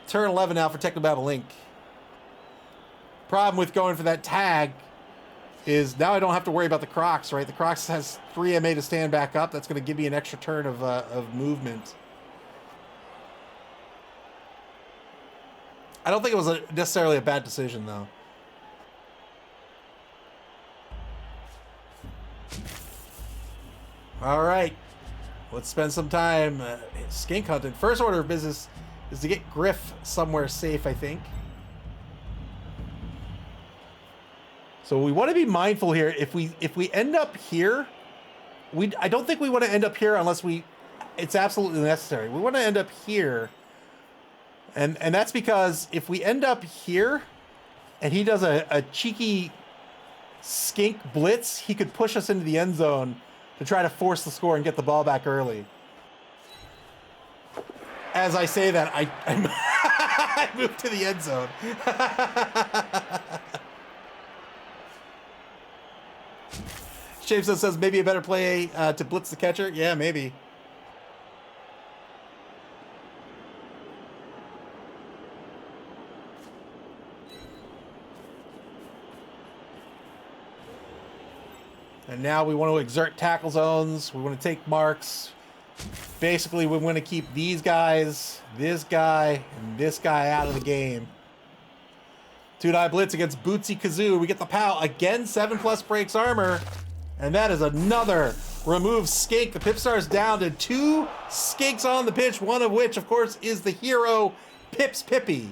Turn 11 now for Technobabble Link. Problem with going for that tag is now I don't have to worry about the Crocs, right? The Crocs has 3 MA to stand back up. That's going to give me an extra turn of movement. I don't think it was necessarily a bad decision, though. All right. Let's spend some time skink hunting. First order of business is to get Griff somewhere safe, I think. So we want to be mindful here. If we end up here, I don't think we want to end up here unless it's absolutely necessary. We want to end up here. And that's because if we end up here and he does a cheeky skink blitz, he could push us into the end zone to try to force the score and get the ball back early. As I say that, I moved to the end zone. Jameson says maybe a better play to blitz the catcher. Yeah, maybe. And now we want to exert tackle zones. We want to take marks. Basically, we want to keep these guys, this guy, and this guy out of the game. Two-die blitz against Bootsy Kazoo. We get the POW. Again, 7+ breaks armor. And that is another remove skink. The PipStars down to 2 skinks on the pitch, one of which, of course, is the hero, Pips Pippy.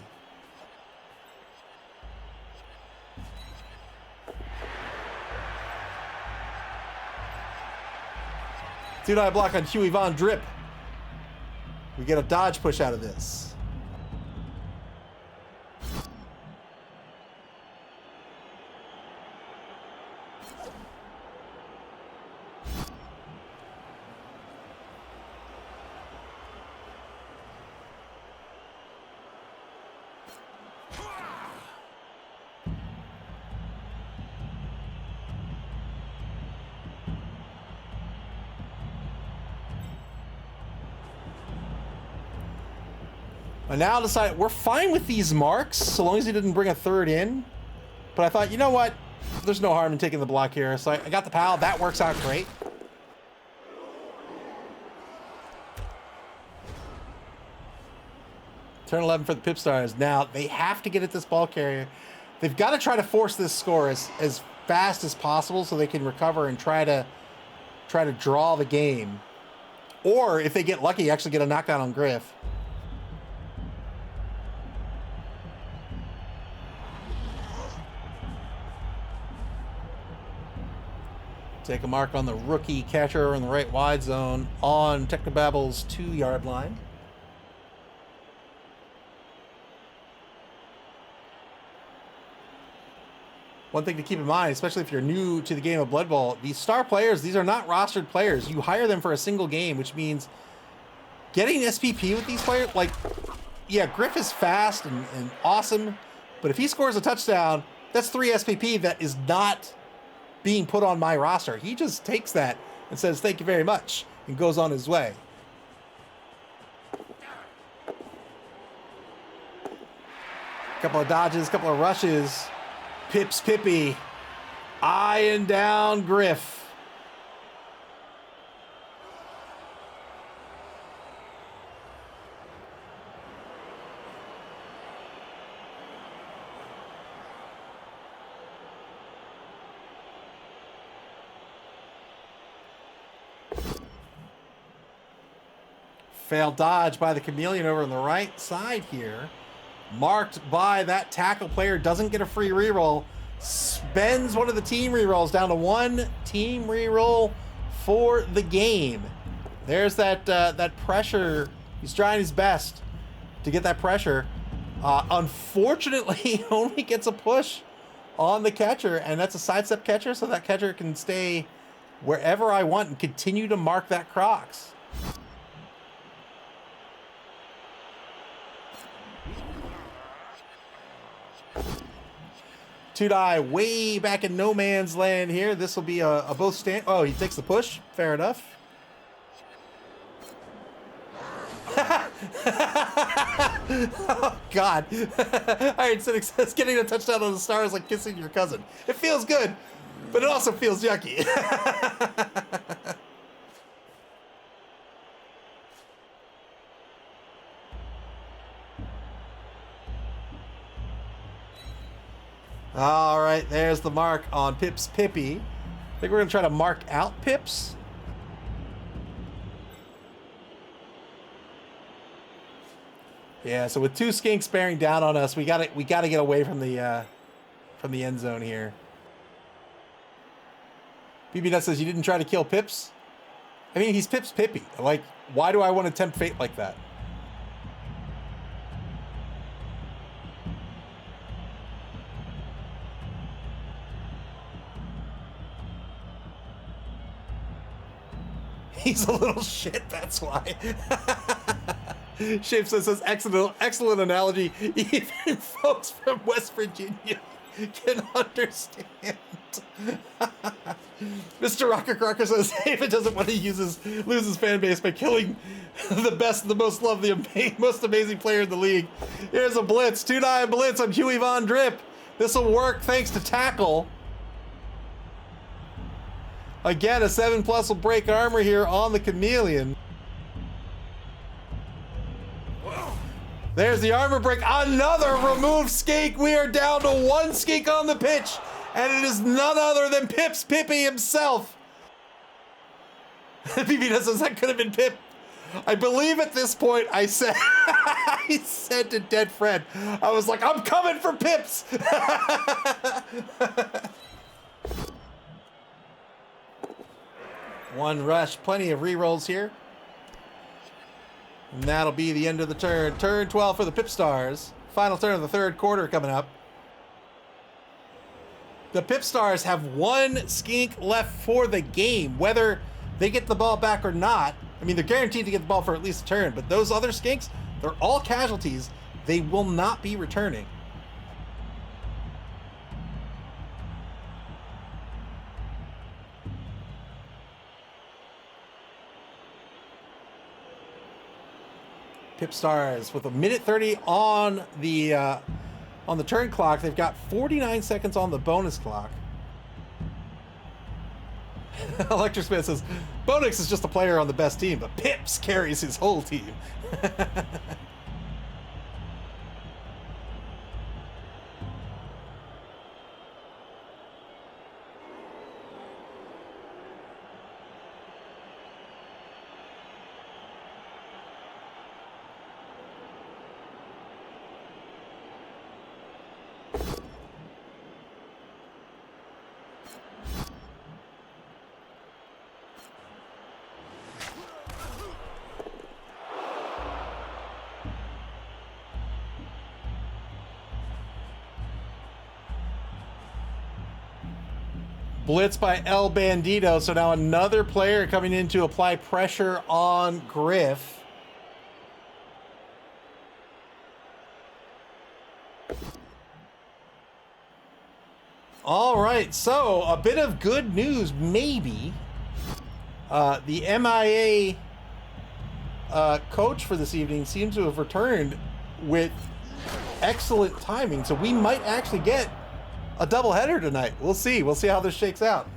Two-die block on Huey Von Drip. We get a dodge push out of this. I now decided we're fine with these marks so long as he didn't bring a third in. But I thought, you know what? There's no harm in taking the block here. So I got the POW. That works out great. Turn 11 for the PipStars. Now they have to get at this ball carrier. They've got to try to force this score as fast as possible so they can recover and try to draw the game. Or if they get lucky, actually get a knockdown on Griff. Take a mark on the rookie catcher in the right wide zone on Technobabble's 2-yard line. One thing to keep in mind, especially if you're new to the game of Blood Bowl, these star players, these are not rostered players. You hire them for a single game, which means getting SPP with these players, like, yeah, Griff is fast and awesome, but if he scores a touchdown, That's 3 SPP that is not being put on my roster. He just takes that and says, thank you very much, and goes on his way. Couple of dodges, couple of rushes. Pips Pippy eyeing down Griff. Failed dodge by the Chameleon over on the right side here. Marked by that tackle player, doesn't get a free reroll. Spends one of the team rerolls down to 1 team reroll for the game. There's that that pressure. He's trying his best to get that pressure. Unfortunately, he only gets a push on the catcher, and that's a sidestep catcher, so that catcher can stay wherever I want and continue to mark that Crocs. Two-die way back in no man's land here. This will be a both stand. Oh, he takes the push. Fair enough. Oh, God. Iron Cynic says getting a touchdown on the Star is like kissing your cousin. It feels good, but it also feels yucky. All right, there's the mark on Pips Pippy. I think we're going to try to mark out Pips. Yeah, so with 2 skinks bearing down on us, we got to get away from the end zone here. BB says you didn't try to kill Pips. I mean, he's Pips Pippy. Like, why do I want to tempt fate like that? He's a little shit, that's why. Shape says excellent analogy. Even folks from West Virginia can understand. Mr. Rocker Crocker says David doesn't want to lose his fan base by killing the best, the most loved, the most amazing player in the league. Here's a blitz, 2-die blitz on Huey Von Drip. This will work thanks to tackle. Again, a 7+ will break armor here on the Chameleon. There's the armor break. Another removed skink. We are down to 1 skink on the pitch, and it is none other than Pips Pippy himself. BB says that could have been Pip. I believe at this point I said I said to Dead Fred, I was like, I'm coming for Pips. One rush, plenty of rerolls here. And that'll be the end of the turn. Turn 12 for the PipStars. Final turn of the 3rd quarter coming up. The PipStars have 1 skink left for the game. Whether they get the ball back or not, I mean, they're guaranteed to get the ball for at least a turn, but those other skinks, they're all casualties. They will not be returning. PipStars with 1:30 on the turn clock. They've got 49 seconds on the bonus clock. Electric Smith says, Bonix is just a player on the best team, but Pips carries his whole team. Blitz by El Bandito. So now another player coming in to apply pressure on Griff. All right, so a bit of good news, maybe. The MIA coach for this evening seems to have returned with excellent timing, so we might actually get a doubleheader tonight. We'll see. We'll see how this shakes out.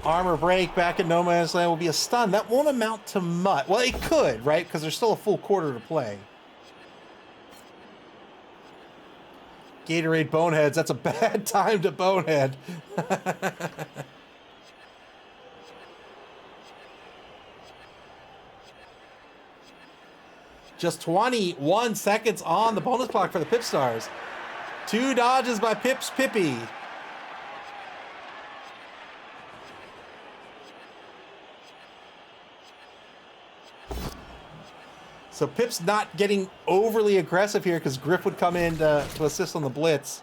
Armor break back at No Man's Land will be a stun. That won't amount to much. Well, it could, right? Because there's still a full quarter to play. Gatorade Boneheads. That's a bad time to Bonehead. Just 21 seconds on the bonus clock for the PipStars. 2 dodges by Pips Pippy. So Pip's not getting overly aggressive here because Griff would come in to assist on the blitz.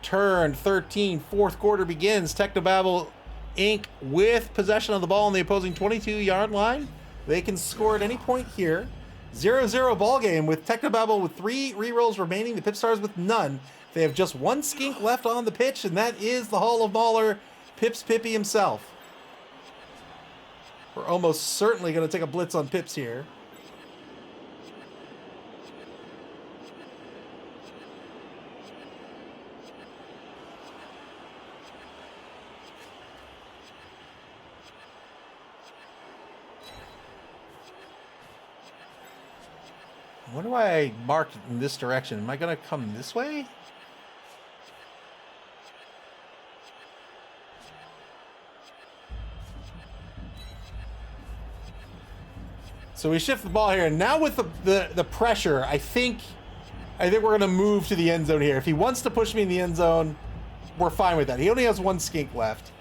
Turn 13, fourth quarter begins. Technobabble Inc. with possession of the ball on the opposing 22-yard line. They can score at any point here. 0-0 ball game with Technobabble with 3 rerolls remaining. The PipStars with none. They have just 1 skink left on the pitch, and that is the Hall of Mauler, Pips Pippy himself. We're almost certainly going to take a blitz on Pips here. I wonder why I marked in this direction. Am I going to come this way? So we shift the ball here, and now with the pressure, I think we're going to move to the end zone here. If he wants to push me in the end zone, we're fine with that. He only has 1 skink left.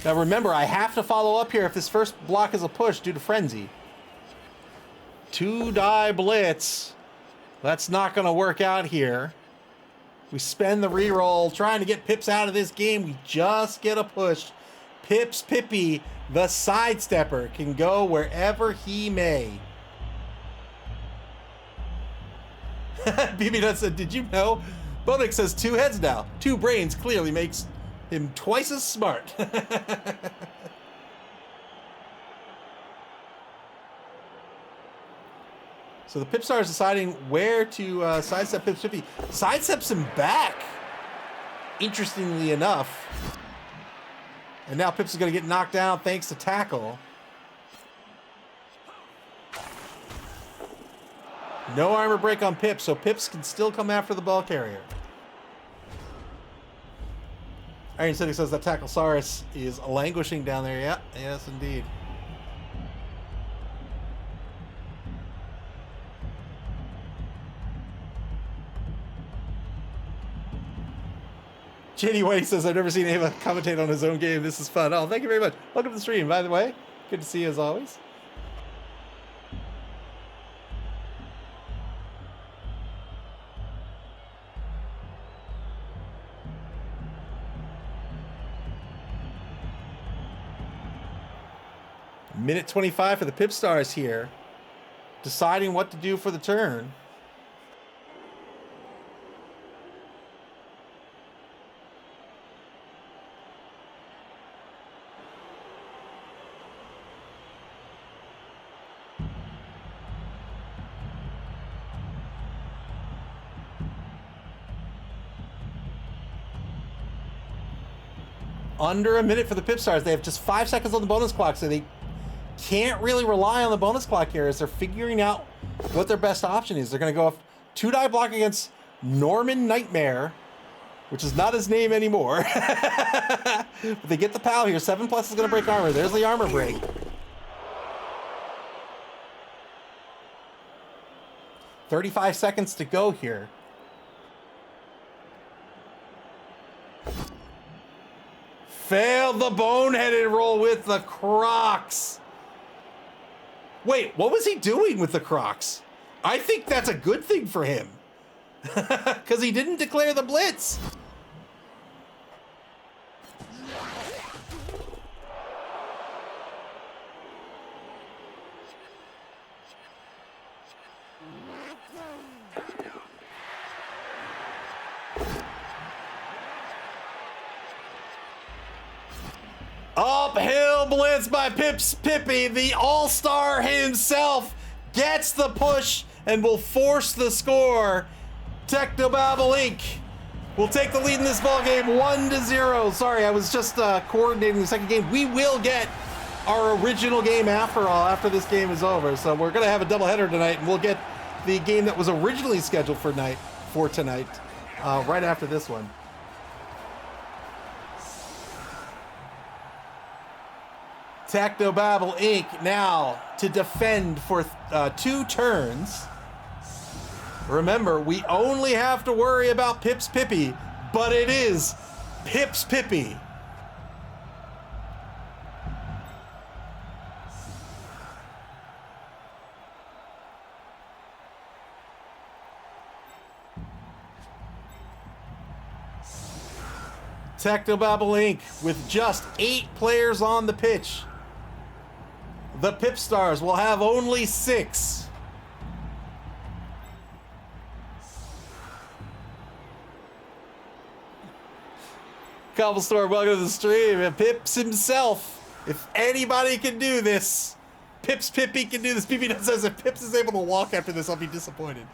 Now remember, I have to follow up here if this first block is a push due to frenzy. 2-die blitz. That's not going to work out here. We spend the reroll trying to get Pips out of this game. We just get a push. Pips Pippy, the sidestepper, can go wherever he may. BB Nut said, did you know? Bonik says 2 heads now. 2 brains clearly makes him twice as smart. So the PipStars deciding where to sidestep Pips Pippy. Sidesteps him back, interestingly enough. And now Pips is going to get knocked down thanks to tackle. No armor break on Pips, so Pips can still come after the ball carrier. Iron City says that Tacklesaurus is languishing down there. Yeah, yes, indeed. JD White says, I've never seen Ava commentate on his own game. This is fun. Oh, thank you very much. Welcome to the stream, by the way. Good to see you as always. Minute 25 for the PipStars here. Deciding what to do for the turn. Under a minute for the PipStars. They have just 5 seconds on the bonus clock, so they can't really rely on the bonus clock here as they're figuring out what their best option is. They're going to go off 2-die block against Norman Nightmare. which is not his name anymore. But they get the POW here. 7+ is going to break armor. There's the armor break. $35 seconds to go here. Failed the boneheaded roll with the Crocs. Wait, what was he doing with the Crocs? I think that's a good thing for him. Because he didn't declare the blitz. Uphill blitz by Pipsy, the all-star himself, gets the push and will force the score. Technobabble Inc. will take the lead in this ball game 1-0. Sorry, I was just coordinating the second game. We will get our original game after all, after this game is over. So we're going to have a doubleheader tonight, and we'll get the game that was originally scheduled for tonight right after this one. Technobabble Inc. now to defend for 2 turns. Remember, we only have to worry about Pipsy, but it is Pipsy. Technobabble Inc. with just 8 players on the pitch. The PipStars will have only 6. Cobblestorm, welcome to the stream. And Pips himself. If anybody can do this, Pipsy can do this. PP says if Pips is able to walk after this, I'll be disappointed.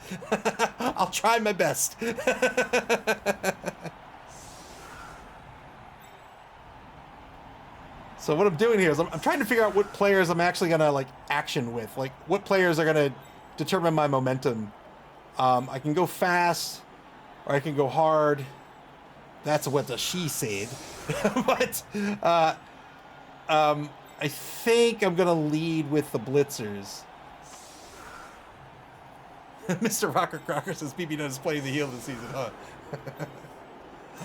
I'll try my best. So what I'm doing here is I'm trying to figure out what players I'm actually gonna like action with. Like what players are gonna determine my momentum. I can go fast, or I can go hard. That's what the she said. But I think I'm gonna lead with the blitzers. Mr. Rocker Crocker says BB Nut is playing the heel this season, huh?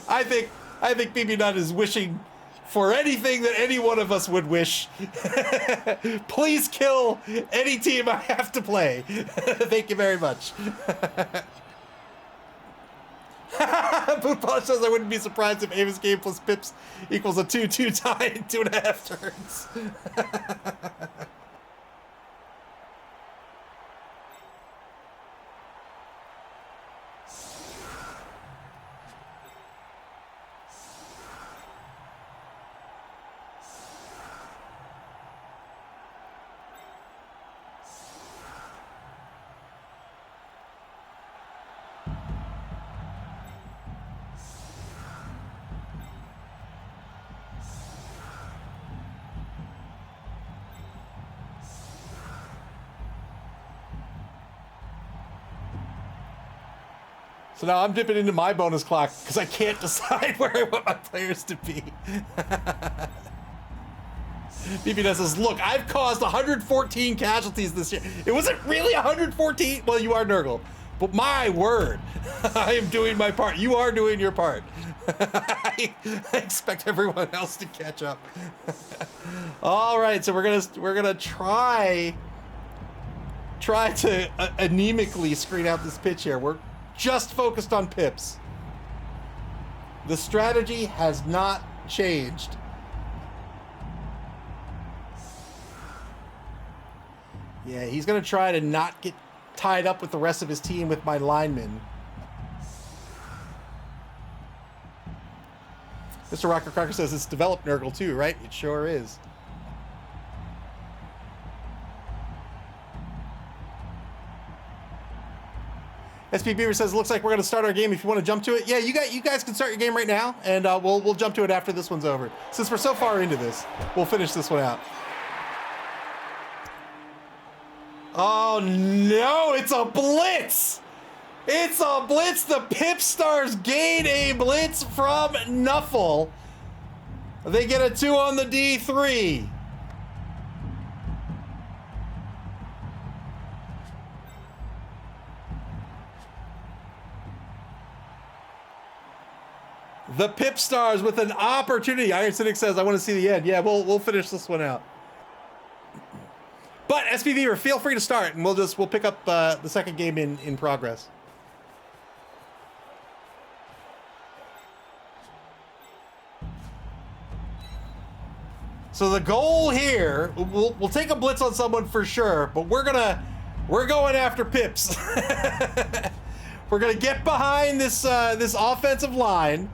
I think BB Nut is wishing for anything that any one of us would wish. Please kill any team I have to play. Thank you very much. Boot Polish says I wouldn't be surprised if Ava's game plus Pips equals a 2-2 tie in 2.5 turns. So now I'm dipping into my bonus clock because I can't decide where I want my players to be. BBN says, look, I've caused 114 casualties this year. It wasn't really 114. Well, you are Nurgle. But my word, I am doing my part. You are doing your part. I expect everyone else to catch up. All right, so we're gonna try to anemically screen out this pitch here. We're just focused on Pips. The strategy has not changed. Yeah, he's gonna try to not get tied up with the rest of his team with my linemen. Mr. Rocker Crocker says it's developed Nurgle too, right? It sure is. SP Beaver says, looks like we're going to start our game if you want to jump to it. Yeah, you guys can start your game right now, and we'll jump to it after this one's over. Since we're so far into this, we'll finish this one out. Oh, no, it's a blitz! It's a blitz. The PipStars gain a blitz from Nuffle. They get a 2 on the D3. The PipStars with an opportunity. Iron Cynic says, I want to see the end. Yeah, we'll finish this one out. But SPV, feel free to start, and we'll pick up the second game in progress. So the goal here, we'll take a blitz on someone for sure, but we're going after Pips. We're gonna get behind this offensive line.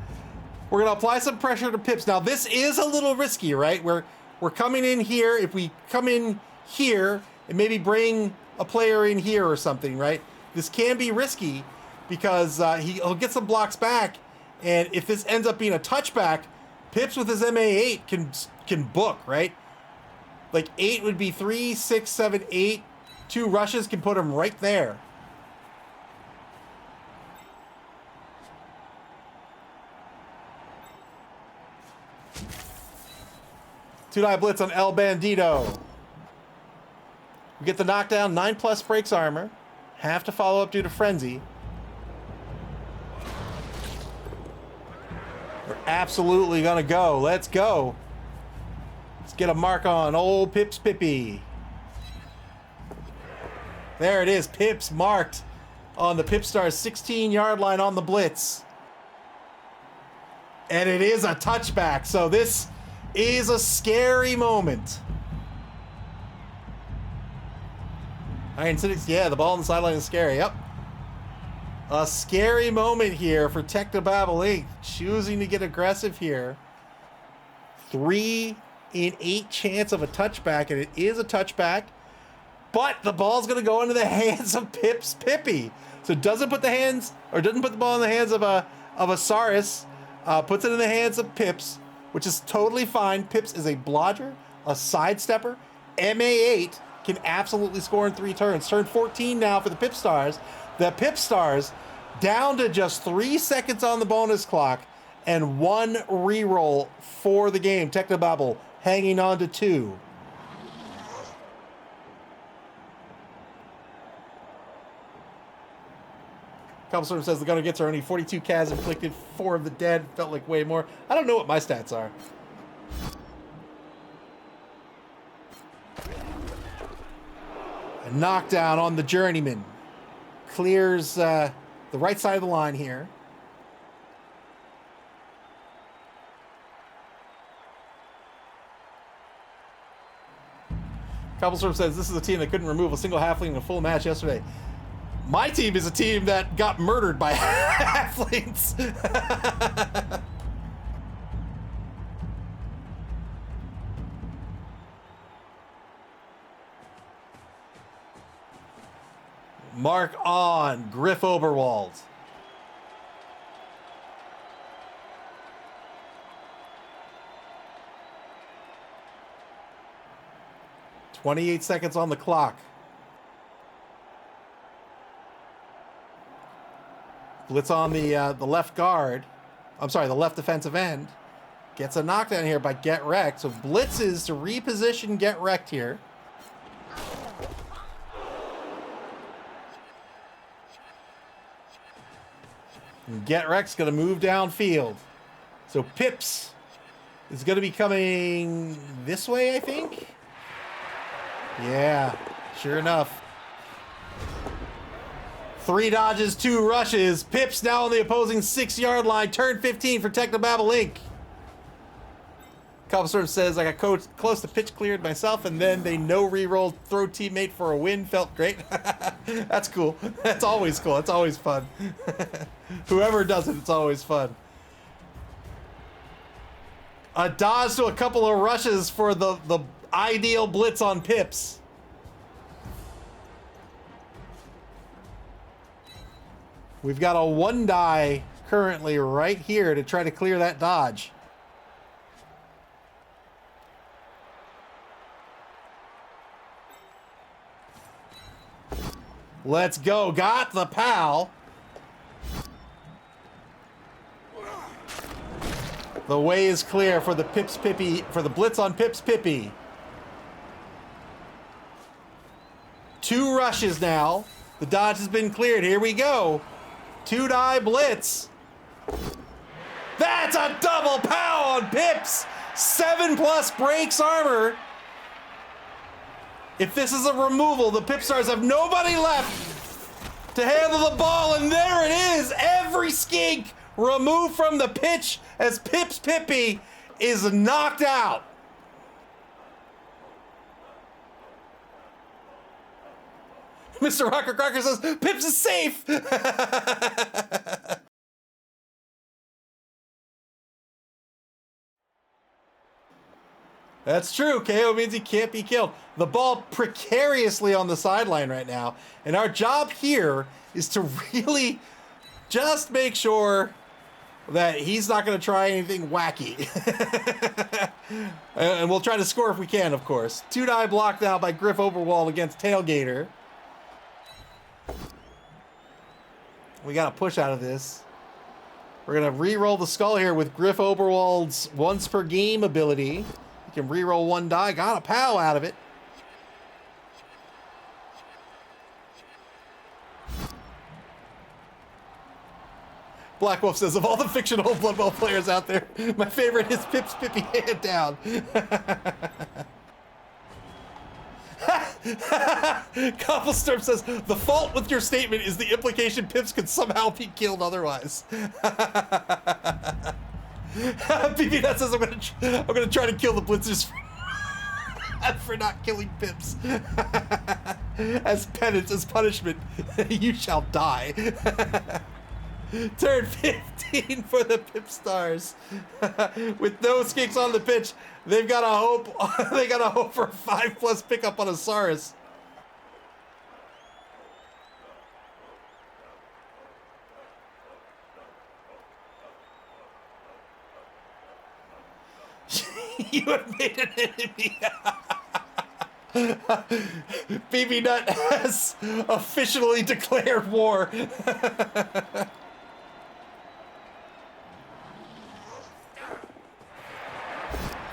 We're gonna apply some pressure to Pips. Now this is a little risky, right? We're coming in here. If we come in here and maybe bring a player in here or something, right? This can be risky because he'll get some blocks back, and if this ends up being a touchback, Pips with his MA8 can book, right? Like 8 would be 3, 6, 7, 8. 2 rushes can put him right there. Two-die blitz on El Bandito. We get the knockdown, 9+ breaks armor. Have to follow up due to frenzy. We're absolutely gonna go. Let's go. Let's get a mark on old Pips Pippy. There it is, Pips marked on the PipStars 16-yard line on the blitz. And it is a touchback, so this is a scary moment. Iron Cynics, yeah, the ball on the sideline is scary, yep. A scary moment here for Technobabble Inc. Choosing to get aggressive here. 3 in 8 chance of a touchback, and it is a touchback. But the ball's going to go into the hands of Pips Pippy. So it doesn't put the ball in the hands of a Saurus. Puts it in the hands of Pips, which is totally fine. Pips is a blodger, a sidestepper. MA8 can absolutely score in 3 turns. Turn 14 now for the PipStars. The PipStars down to just 3 seconds on the bonus clock and 1 reroll for the game. Technobabble hanging on to 2. Cobblestorm says the gunner gets are only 42 CAS inflicted, 4 of the dead. Felt like way more. I don't know what my stats are. A knockdown on the Journeyman. Clears the right side of the line here. Cobblestorm says this is a team that couldn't remove a single halfling in a full match yesterday. My team is a team that got murdered by halflings. Mark on Griff Oberwald. "28 seconds on the clock. Blitz on the left guard. I'm sorry, the left defensive end. Gets a knockdown here by Get Wrecked. So blitzes to reposition Get Wrecked here. And Get Wrecked's going to move downfield. So Pips is going to be coming this way, I think. Yeah, sure enough. 3 dodges, 2 rushes. Pips now on the opposing 6-yard line. Turn 15 for Technobabble Inc. Cobblestorm says, I got close to pitch cleared myself, and then they no reroll throw teammate for a win. Felt great. That's cool. That's always cool. That's always fun. Whoever does it, it's always fun. A dodge to a couple of rushes for the ideal blitz on Pips. We've got a 1 die currently right here to try to clear that dodge. Let's go. Got the pal. The way is clear for the Pips Pippy, for the blitz on Pips Pippy. 2 rushes now. The dodge has been cleared. Here we go. 2-die blitz. That's a double pow on Pips. 7+ breaks armor. If this is a removal, the PipStars have nobody left to handle the ball, and there it is. Every skink removed from the pitch as Pips Pippy is knocked out. Mr. Rocker Crocker says, Pips is safe. That's true. KO means he can't be killed. The ball precariously on the sideline right now. And our job here is to really just make sure that he's not going to try anything wacky. And we'll try to score if we can, of course. 2-die blocked out by Griff Oberwald against Tailgater. We got to push out of this. We're going to re-roll the skull here with Griff Oberwald's once per game ability. He can re-roll 1 die. Got a pow out of it. Black Wolf says, of all the fictional Blood Bowl players out there, my favorite is Pips Pippy hand down. Cobblestorm says, the fault with your statement is the implication Pips could somehow be killed otherwise. BB Nut says, I'm gonna try to kill the Blitzers for not killing Pips. As penance, as punishment, you shall die. Turn 15 for the PipStars. With no skinks on the pitch, they've got a hope. They got a hope for a 5+ pickup on a Saurus. You have made an enemy. BB Nut has officially declared war.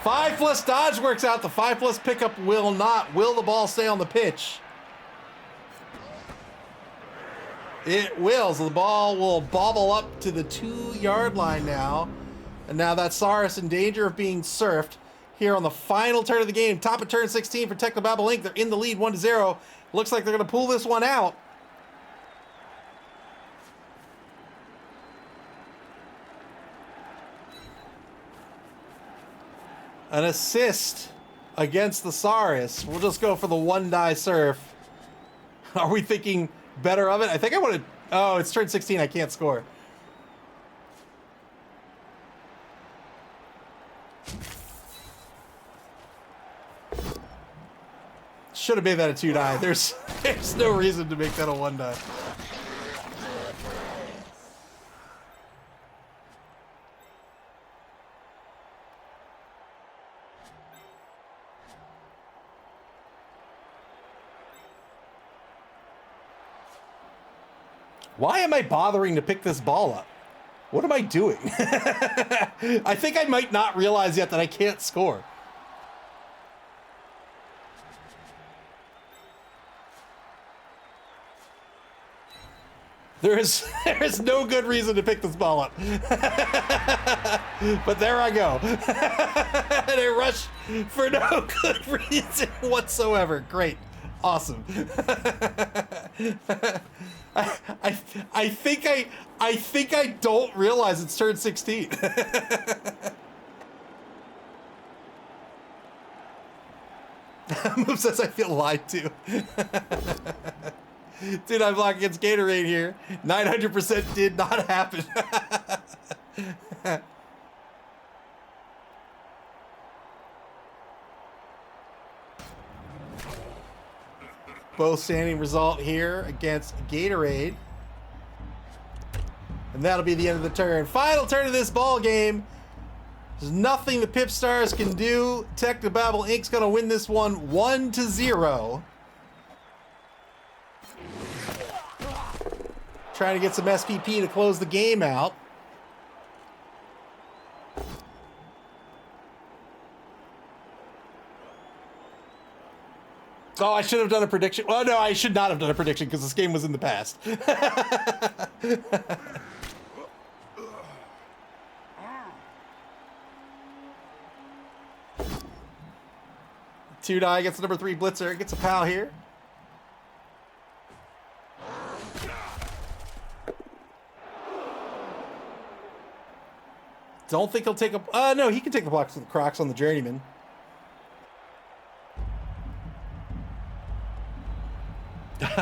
5+ dodge works out. The 5+ pickup will not. Will the ball stay on the pitch? It will. So the ball will bobble up to the 2-yard line now. And now that Saurus in danger of being surfed here on the final turn of the game. Top of turn 16 for Technobabble Inc. They're in the lead 1-0. Looks like they're going to pull this one out. An assist against the Saurus. We'll just go for the 1-die surf. Are we thinking better of it? I think I want to... Oh, it's turn 16. I can't score. Should have made that a 2-die. There's no reason to make that a 1-die. Why am I bothering to pick this ball up? What am I doing? I think I might not realize yet that I can't score. There is no good reason to pick this ball up. But there I go. And I rush for no good reason whatsoever. Great. Awesome. I think I don't realize it's turn 16. Move says I feel lied to. Did I block against Gatorade here? 900% did not happen. Both standing result here against Gatorade. And that'll be the end of the turn. Final turn of this ball game. There's nothing the PipStars can do. Technobabble Inc.'s gonna win this one 1-0. Trying to get some SPP to close the game out. Oh, I should have done a prediction. Oh, no, I should not have done a prediction because this game was in the past. 2-die gets the number 3 blitzer. Gets a pal here. Don't think he'll take a... no, he can take the blocks with the Crocs on the Journeyman.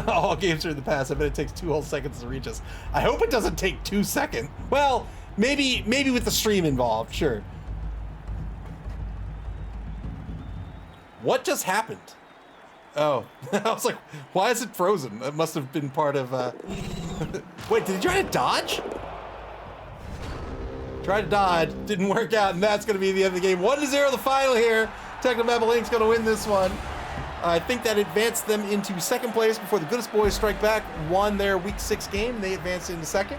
All games are in the past. I bet it takes 2 whole seconds to reach us. I hope it doesn't take 2 seconds. Well, maybe with the stream involved, sure. What just happened? Oh, I was like, why is it frozen? It must have been part of... Wait, did he try to dodge? Tried to dodge, didn't work out, and that's going to be the end of the game. 1-0 the final here. Technobabble Inc.'s going to win this one. I think that advanced them into second place before the Goodest Boys Strike Back won their Week 6 game, and they advanced into second.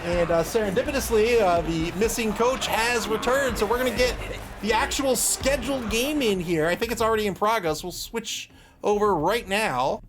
And serendipitously, the missing coach has returned, so we're going to get the actual scheduled game in here. I think it's already in progress. We'll switch over right now.